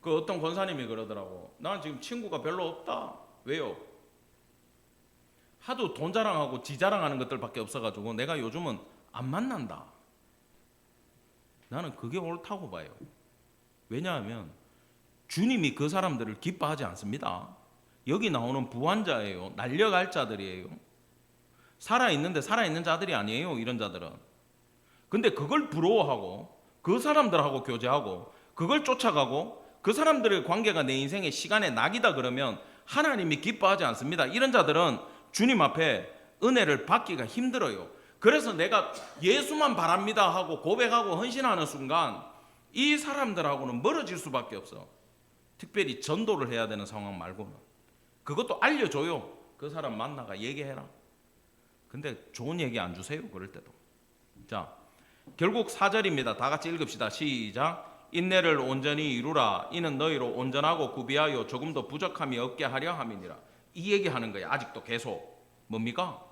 그 어떤 권사님이 그러더라고. 나는 지금 친구가 별로 없다. 왜요? 하도 돈 자랑하고 지 자랑하는 것들밖에 없어가지고 내가 요즘은 안 만난다. 나는 그게 옳다고 봐요. 왜냐하면 주님이 그 사람들을 기뻐하지 않습니다. 여기 나오는 부한자예요. 날려갈 자들이에요. 살아있는데 살아있는 자들이 아니에요. 이런 자들은. 근데 그걸 부러워하고 그 사람들하고 교제하고 그걸 쫓아가고 그 사람들의 관계가 내 인생의 시간의 낙이다 그러면 하나님이 기뻐하지 않습니다. 이런 자들은 주님 앞에 은혜를 받기가 힘들어요. 그래서 내가 예수만 바랍니다 하고 고백하고 헌신하는 순간 이 사람들하고는 멀어질 수밖에 없어. 특별히 전도를 해야 되는 상황 말고는. 그것도 알려줘요. 그 사람 만나가 얘기해라. 근데 좋은 얘기 안 주세요. 그럴 때도. 자, 결국 4절입니다. 다 같이 읽읍시다. 시작. 인내를 온전히 이루라. 이는 너희로 온전하고 구비하여 조금도 부족함이 없게 하려 함이니라. 이 얘기하는 거예요. 아직도 계속. 뭡니까?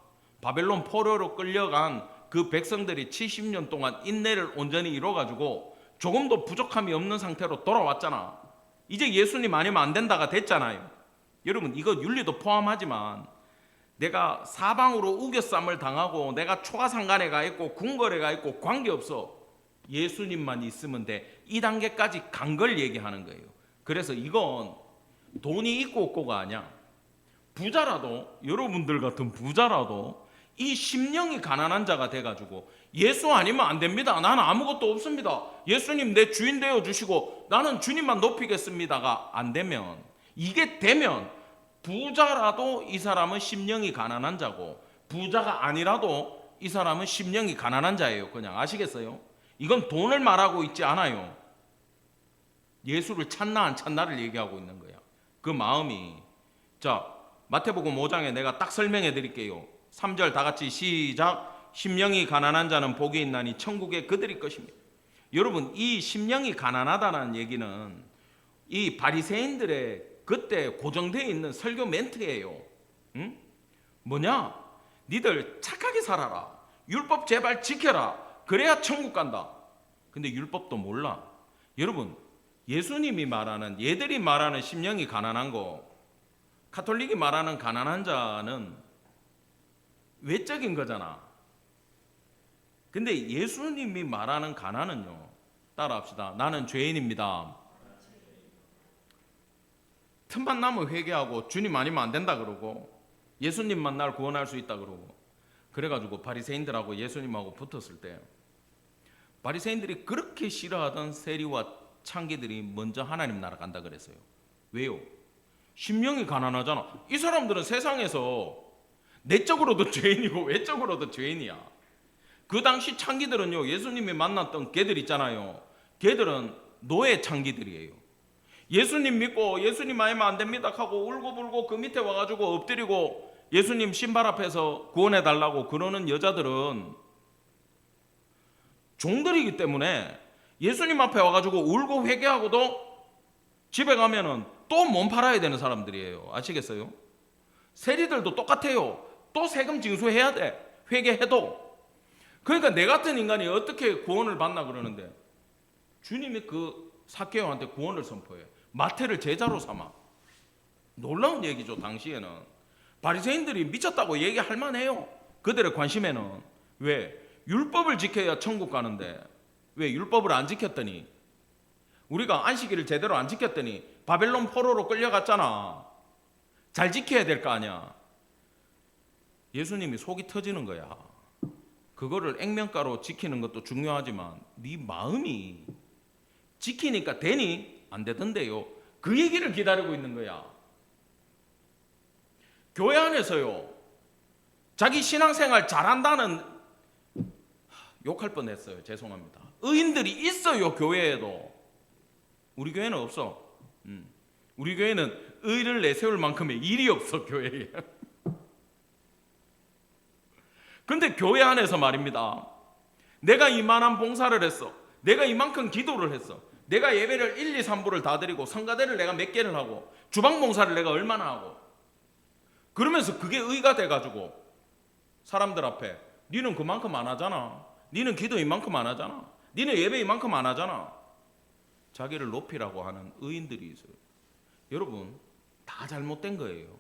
바벨론 포로로 끌려간 그 백성들이 70년 동안 인내를 온전히 이뤄가지고 조금도 부족함이 없는 상태로 돌아왔잖아. 이제 예수님 아니면 안 된다가 됐잖아요. 여러분 이거 윤리도 포함하지만 내가 사방으로 우겨쌈을 당하고 내가 초가상간에 가 있고 궁궐에 가 있고 관계없어. 예수님만 있으면 돼. 이 단계까지 간 걸 얘기하는 거예요. 그래서 이건 돈이 있고 없고가 아니야. 부자라도 여러분들 같은 부자라도 이 심령이 가난한 자가 돼가지고 예수 아니면 안 됩니다. 나는 아무것도 없습니다. 예수님 내 주인 되어주시고 나는 주님만 높이겠습니다가 안 되면 이게 되면 부자라도 이 사람은 심령이 가난한 자고 부자가 아니라도 이 사람은 심령이 가난한 자예요. 그냥 아시겠어요? 이건 돈을 말하고 있지 않아요. 예수를 찾나 안 찾나를 얘기하고 있는 거야. 그 마음이. 자, 마태복음 5장에 내가 딱 설명해 드릴게요. 3절 다 같이 시작. 심령이 가난한 자는 복이 있나니 천국에 그들이 것입니다. 여러분 이 심령이 가난하다는 얘기는 이 바리새인들의 그때 고정되어 있는 설교 멘트예요. 응? 뭐냐? 니들 착하게 살아라. 율법 제발 지켜라. 그래야 천국 간다. 근데 율법도 몰라. 여러분 예수님이 말하는 얘들이 말하는 심령이 가난한 거 가톨릭이 말하는 가난한 자는 외적인 거잖아. 근데 예수님이 말하는 가난은요. 따라합시다. 나는 죄인입니다. 틈만 나면 회개하고 주님 아니면 안 된다 그러고 예수님만 날 구원할 수 있다 그러고 그래가지고 바리새인들하고 예수님하고 붙었을 때 바리새인들이 그렇게 싫어하던 세리와 창기들이 먼저 하나님 나라 간다 그랬어요. 왜요? 심령이 가난하잖아. 이 사람들은 세상에서 내적으로도 죄인이고 외적으로도 죄인이야. 그 당시 창기들은요 예수님이 만났던 걔들 있잖아요. 걔들은 노예 창기들이에요. 예수님 믿고 예수님 아니면 안 됩니다 하고 울고불고 그 밑에 와가지고 엎드리고 예수님 신발 앞에서 구원해 달라고 그러는 여자들은 종들이기 때문에 예수님 앞에 와가지고 울고 회개하고도 집에 가면은 또 몸 팔아야 되는 사람들이에요. 아시겠어요? 세리들도 똑같아요. 또 세금 징수해야 돼. 회개해도. 그러니까 내 같은 인간이 어떻게 구원을 받나 그러는데 주님이 그 삭개오한테 구원을 선포해. 마태를 제자로 삼아. 놀라운 얘기죠. 당시에는 바리새인들이 미쳤다고 얘기할 만해요. 그들의 관심에는. 왜? 율법을 지켜야 천국 가는데 왜 율법을 안 지켰더니, 우리가 안식일을 제대로 안 지켰더니 바벨론 포로로 끌려갔잖아. 잘 지켜야 될 거 아니야. 예수님이 속이 터지는 거야. 그거를 액면가로 지키는 것도 중요하지만 네 마음이 지키니까 되니? 안 되던데요. 그 얘기를 기다리고 있는 거야. 교회 안에서요, 자기 신앙생활 잘한다는, 욕할 뻔했어요. 죄송합니다. 의인들이 있어요. 교회에도. 우리 교회는 없어. 우리 교회는 의를 내세울 만큼의 일이 없어. 교회에. 근데 교회 안에서 말입니다, 내가 이만한 봉사를 했어, 내가 이만큼 기도를 했어, 내가 예배를 1, 2, 3부를 다 드리고 성가대를 내가 몇 개를 하고 주방 봉사를 내가 얼마나 하고, 그러면서 그게 의가 돼가지고 사람들 앞에 니는 그만큼 안 하잖아, 니는 기도 이만큼 안 하잖아, 니는 예배 이만큼 안 하잖아, 자기를 높이라고 하는 의인들이 있어요. 여러분, 다 잘못된 거예요.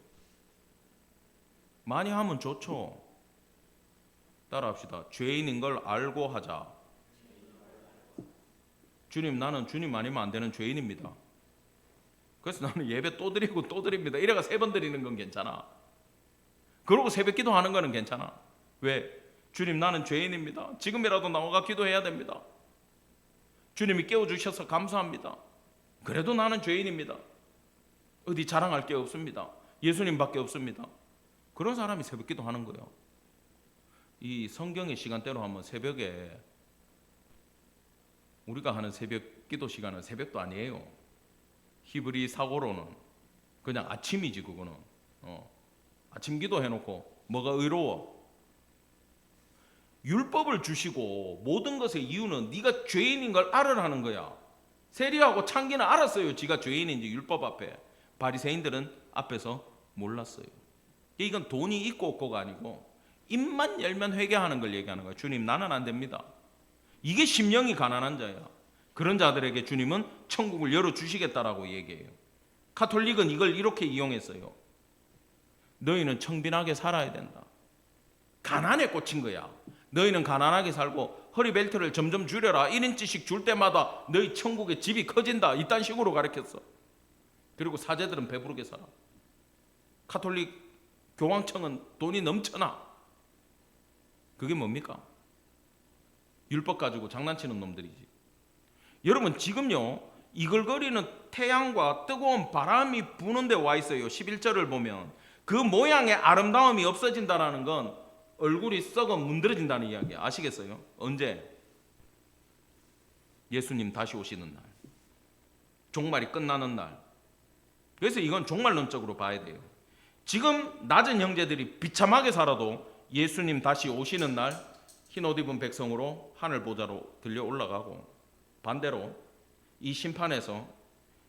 많이 하면 좋죠. 따라합시다. 죄인인 걸 알고 하자. 주님, 나는 주님 아니면 안 되는 죄인입니다. 그래서 나는 예배 또 드리고 또 드립니다. 이래가 3번 드리는 건 괜찮아. 그러고 새벽 기도하는 거는 괜찮아. 왜? 주님, 나는 죄인입니다. 지금이라도 나와가 기도해야 됩니다. 주님이 깨워주셔서 감사합니다. 그래도 나는 죄인입니다. 어디 자랑할 게 없습니다. 예수님밖에 없습니다. 그런 사람이 새벽 기도하는 거예요. 이 성경의 시간대로 하면 새벽에 우리가 하는 새벽 기도 시간은 새벽도 아니에요. 히브리 사고로는 그냥 아침이지. 그거는 아침 기도 해놓고 뭐가 의로워? 율법을 주시고 모든 것의 이유는 네가 죄인인 걸 알으라는 거야. 세리하고 창기는 알았어요. 지가 죄인인지 율법 앞에. 바리새인들은 앞에서 몰랐어요. 이건 돈이 있고 없고가 아니고 입만 열면 회개하는 걸 얘기하는 거예요. 주님, 나는 안 됩니다. 이게 심령이 가난한 자야. 그런 자들에게 주님은 천국을 열어주시겠다라고 얘기해요. 가톨릭은 이걸 이렇게 이용했어요. 너희는 청빈하게 살아야 된다. 가난에 꽂힌 거야. 너희는 가난하게 살고 허리벨트를 점점 줄여라. 1인치씩 줄 때마다 너희 천국의 집이 커진다. 이딴 식으로 가르쳤어. 그리고 사제들은 배부르게 살아. 가톨릭 교황청은 돈이 넘쳐나. 그게 뭡니까? 율법 가지고 장난치는 놈들이지. 여러분, 지금요, 이글거리는 태양과 뜨거운 바람이 부는 데 와 있어요. 11절을 보면 그 모양의 아름다움이 없어진다는 건 얼굴이 썩어 문드러진다는 이야기야. 아시겠어요? 언제? 예수님 다시 오시는 날, 종말이 끝나는 날. 그래서 이건 종말론적으로 봐야 돼요. 지금 낮은 형제들이 비참하게 살아도 예수님 다시 오시는 날 흰 옷 입은 백성으로 하늘 보좌로 들려 올라가고, 반대로 이 심판에서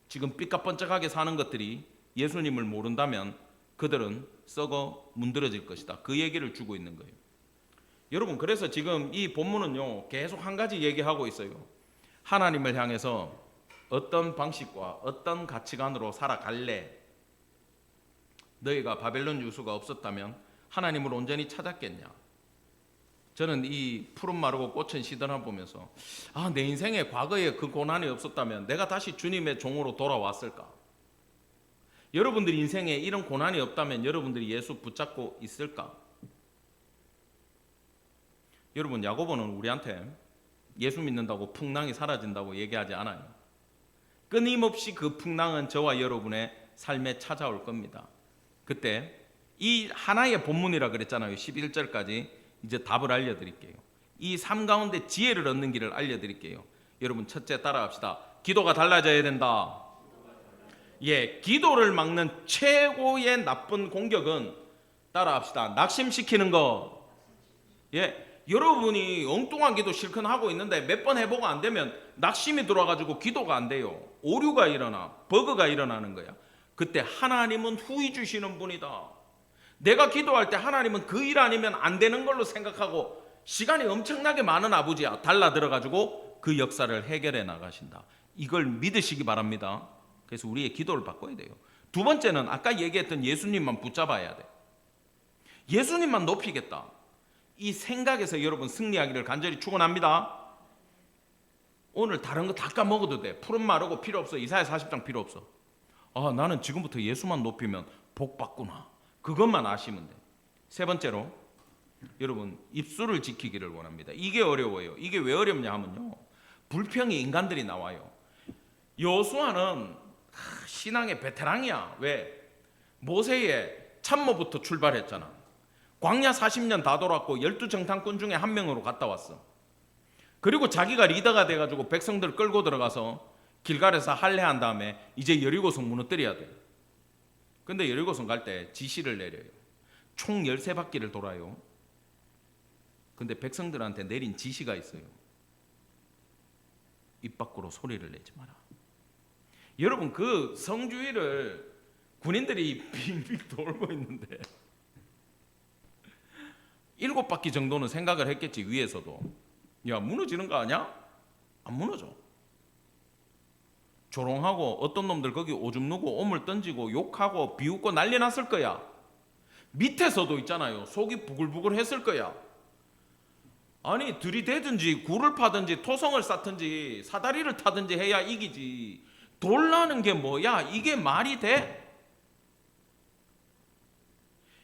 지금 삐까뻔쩍하게 사는 것들이 예수님을 모른다면 그들은 썩어 문드러질 것이다. 그 얘기를 주고 있는 거예요. 여러분, 그래서 지금 이 본문은요, 계속 한 가지 얘기하고 있어요. 하나님을 향해서 어떤 방식과 어떤 가치관으로 살아갈래? 너희가 바벨론 유수가 없었다면 하나님을 온전히 찾았겠냐? 저는 이 푸른 마르고 꽃은 시드나 보면서 내 인생에 과거에 그 고난이 없었다면 내가 다시 주님의 종으로 돌아왔을까? 여러분들이 인생에 이런 고난이 없다면 여러분들이 예수 붙잡고 있을까? 여러분, 야고보는 우리한테 예수 믿는다고 풍랑이 사라진다고 얘기하지 않아요. 끊임없이 그 풍랑은 저와 여러분의 삶에 찾아올 겁니다. 그때 이 하나의 본문이라 그랬잖아요. 11절까지. 이제 답을 알려드릴게요. 이 삶 가운데 지혜를 얻는 길을 알려드릴게요. 여러분, 첫째 따라합시다. 기도가 달라져야 된다. 기도를 막는 최고의 나쁜 공격은 따라합시다. 낙심시키는 거. 예, 여러분이 엉뚱한 기도 실컷 하고 있는데 몇 번 해보고 안 되면 낙심이 들어와가지고 기도가 안 돼요. 오류가 일어나, 버그가 일어나는 거야. 그때 하나님은 후히 주시는 분이다. 내가 기도할 때 하나님은 그 일 아니면 안 되는 걸로 생각하고 시간이 엄청나게 많은 아버지야 달라들어가지고 그 역사를 해결해 나가신다. 이걸 믿으시기 바랍니다. 그래서 우리의 기도를 바꿔야 돼요. 두 번째는 아까 얘기했던 예수님만 붙잡아야 돼. 예수님만 높이겠다. 이 생각에서 여러분 승리하기를 간절히 축원합니다. 오늘 다른 거 다 까먹어도 돼. 푸른 마르고 필요 없어. 이사야 40장 필요 없어. 아, 나는 지금부터 예수만 높이면 복 받구나. 그것만 아시면 돼. 세 번째로 여러분 입술을 지키기를 원합니다. 이게 어려워요. 이게 왜 어렵냐 하면요, 불평이 인간들이 나와요. 여호수아는 신앙의 베테랑이야. 왜? 모세의 참모부터 출발했잖아. 광야 40년 다 돌았고 12정탐꾼 중에 한 명으로 갔다 왔어. 그리고 자기가 리더가 돼가지고 백성들 끌고 들어가서 길갈에서 할례한 다음에 이제 여리고성 무너뜨려야 돼. 근데 여리고성 갈 때 지시를 내려요. 총 13바퀴를 돌아요. 근데 백성들한테 내린 지시가 있어요. 입 밖으로 소리를 내지 마라. 여러분 그 성주위를 군인들이 빙빙 돌고 있는데 7바퀴 정도는 생각을 했겠지. 위에서도 야 무너지는 거 아니야? 안 무너져. 조롱하고 어떤 놈들 거기 오줌 누고 오물 던지고 욕하고 비웃고 난리 났을 거야. 밑에서도 있잖아요. 속이 부글부글 했을 거야. 아니 들이대든지 굴을 파든지 토성을 쌓든지 사다리를 타든지 해야 이기지. 돌라는 게 뭐야? 이게 말이 돼?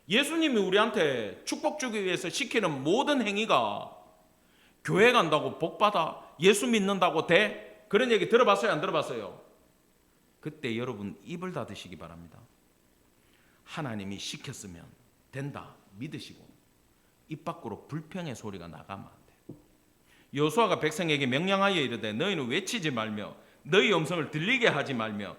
예수님이 우리한테 축복 주기 위해서 시키는 모든 행위가 교회 간다고 복 받아, 예수 믿는다고 돼? 그런 얘기 들어봤어요? 안 들어봤어요? 그때 여러분 입을 닫으시기 바랍니다. 하나님이 시켰으면 된다 믿으시고 입 밖으로 불평의 소리가 나가면 안 돼. 여호수아가 백성에게 명령하여 이르되 너희는 외치지 말며 너희 음성을 들리게 하지 말며,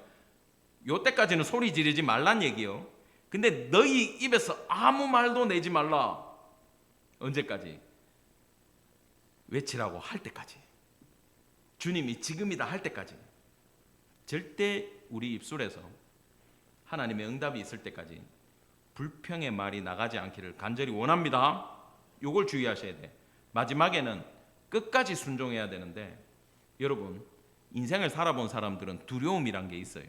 요때까지는 소리 지르지 말란 얘기요. 근데 너희 입에서 아무 말도 내지 말라. 언제까지? 외치라고 할 때까지. 주님이 지금이다 할 때까지. 절대 우리 입술에서 하나님의 응답이 있을 때까지 불평의 말이 나가지 않기를 간절히 원합니다. 요걸 주의하셔야 돼. 마지막에는 끝까지 순종해야 되는데, 여러분 인생을 살아본 사람들은 두려움이란 게 있어요.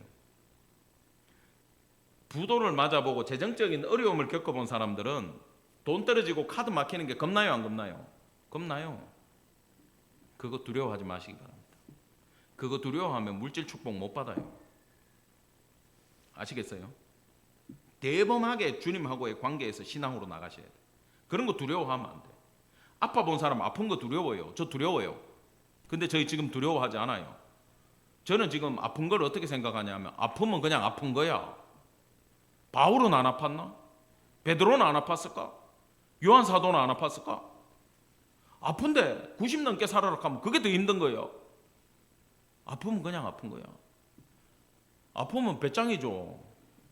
부도를 맞아보고 재정적인 어려움을 겪어본 사람들은 돈 떨어지고 카드 막히는 게 겁나요 안 겁나요? 겁나요. 그거 두려워하지 마시기 바랍니다. 그거 두려워하면 물질 축복 못 받아요. 아시겠어요? 대범하게 주님하고의 관계에서 신앙으로 나가셔야 돼요. 그런 거 두려워하면 안 돼. 아파 본 사람 아픈 거 두려워요. 저 두려워요. 근데 저희 지금 두려워하지 않아요. 저는 지금 아픈 걸 어떻게 생각하냐면 아프면 그냥 아픈 거야. 바울은 안 아팠나? 베드로는 안 아팠을까? 요한 사도는 안 아팠을까? 아픈데 90 넘게 살아라 하면 그게 더 힘든 거예요. 아프면 그냥 아픈 거야. 아프면 배짱이죠.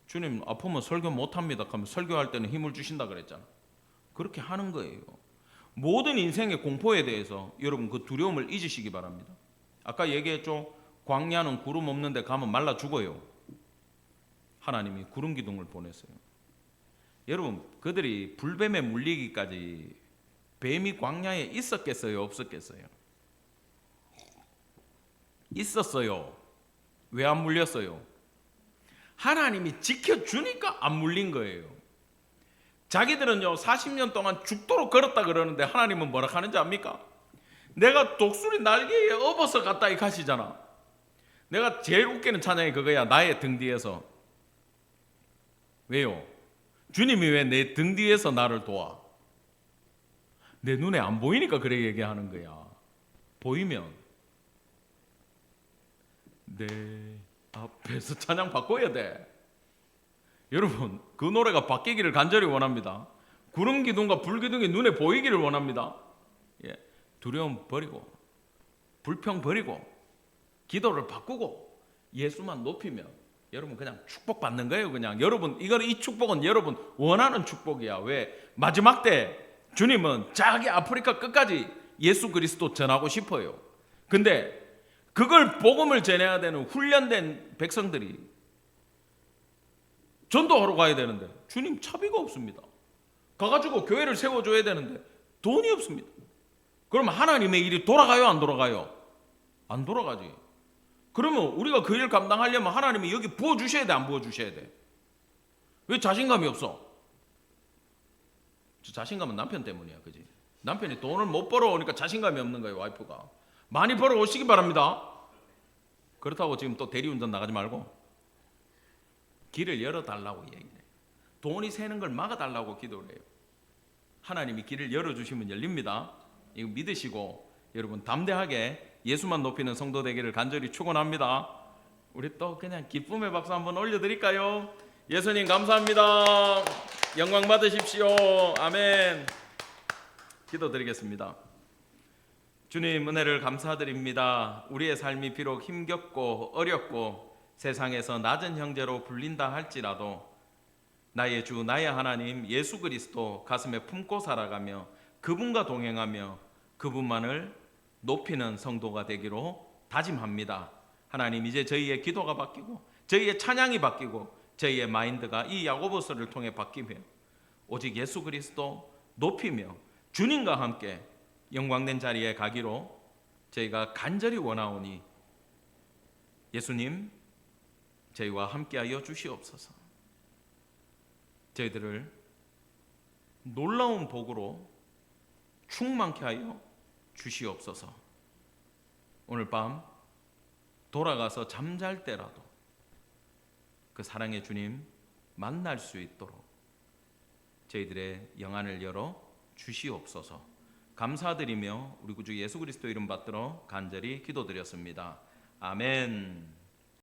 주님 아프면 설교 못합니다 하면 설교할 때는 힘을 주신다 그랬잖아. 그렇게 하는 거예요. 모든 인생의 공포에 대해서 여러분 그 두려움을 잊으시기 바랍니다. 아까 얘기했죠. 광야는 구름 없는데 가면 말라 죽어요. 하나님이 구름 기둥을 보냈어요. 여러분 그들이 불뱀에 물리기까지 뱀이 광야에 있었겠어요? 없었겠어요? 있었어요. 왜 안 물렸어요? 하나님이 지켜주니까 안 물린 거예요. 자기들은요 40년 동안 죽도록 걸었다 그러는데 하나님은 뭐라 하는지 압니까? 내가 독수리 날개에 업어서 가까이 가시잖아. 내가 제일 웃기는 찬양이 그거야. 나의 등 뒤에서. 왜요? 주님이 왜 내 등 뒤에서 나를 도와? 내 눈에 안 보이니까 그래 얘기하는 거야. 보이면 내 앞에서 찬양 바꿔야 돼. 여러분 그 노래가 바뀌기를 간절히 원합니다. 구름 기둥과 불 기둥이 눈에 보이기를 원합니다. 예, 두려움 버리고 불평 버리고 기도를 바꾸고 예수만 높이면 여러분 그냥 축복 받는 거예요. 그냥 여러분 이거는 이 축복은 여러분 원하는 축복이야. 왜? 마지막 때 주님은 자기 아프리카 끝까지 예수 그리스도 전하고 싶어요. 근데 그걸 복음을 전해야 되는 훈련된 백성들이 전도하러 가야 되는데 주님 차비가 없습니다. 가가지고 교회를 세워줘야 되는데 돈이 없습니다. 그러면 하나님의 일이 돌아가요? 안 돌아가요? 안 돌아가지. 그러면 우리가 그 일 감당하려면 하나님이 여기 부어주셔야 돼? 안 부어주셔야 돼? 왜 자신감이 없어? 자신감은 남편 때문이야. 그지? 남편이 돈을 못 벌어오니까 자신감이 없는 거예요. 와이프가. 많이 벌어오시기 바랍니다. 그렇다고 지금 또 대리운전 나가지 말고 길을 열어달라고 얘기해요. 돈이 새는 걸 막아달라고 기도를 해요. 하나님이 길을 열어주시면 열립니다. 이거 믿으시고 여러분 담대하게 예수만 높이는 성도 되기를 간절히 축원합니다. 우리 또 그냥 기쁨의 박수 한번 올려드릴까요? 예수님 감사합니다. 영광 받으십시오. 아멘. 기도드리겠습니다. 주님 은혜를 감사드립니다. 우리의 삶이 비록 힘겹고 어렵고 세상에서 낮은 형제로 불린다 할지라도 나의 주 나의 하나님 예수 그리스도 가슴에 품고 살아가며 그분과 동행하며 그분만을 높이는 성도가 되기로 다짐합니다. 하나님 이제 저희의 기도가 바뀌고 저희의 찬양이 바뀌고 저희의 마인드가 이 야고보서를 통해 바뀌며 오직 예수 그리스도 높이며 주님과 함께 영광된 자리에 가기로 저희가 간절히 원하오니 예수님 저희와 함께하여 주시옵소서. 저희들을 놀라운 복으로 충만케 하여 주시옵소서. 오늘 밤 돌아가서 잠잘 때라도 그 사랑의 주님 만날 수 있도록 저희들의 영안을 열어 주시옵소서. 감사드리며 우리 구주 예수 그리스도 이름 받들어 간절히 기도드렸습니다. 아멘.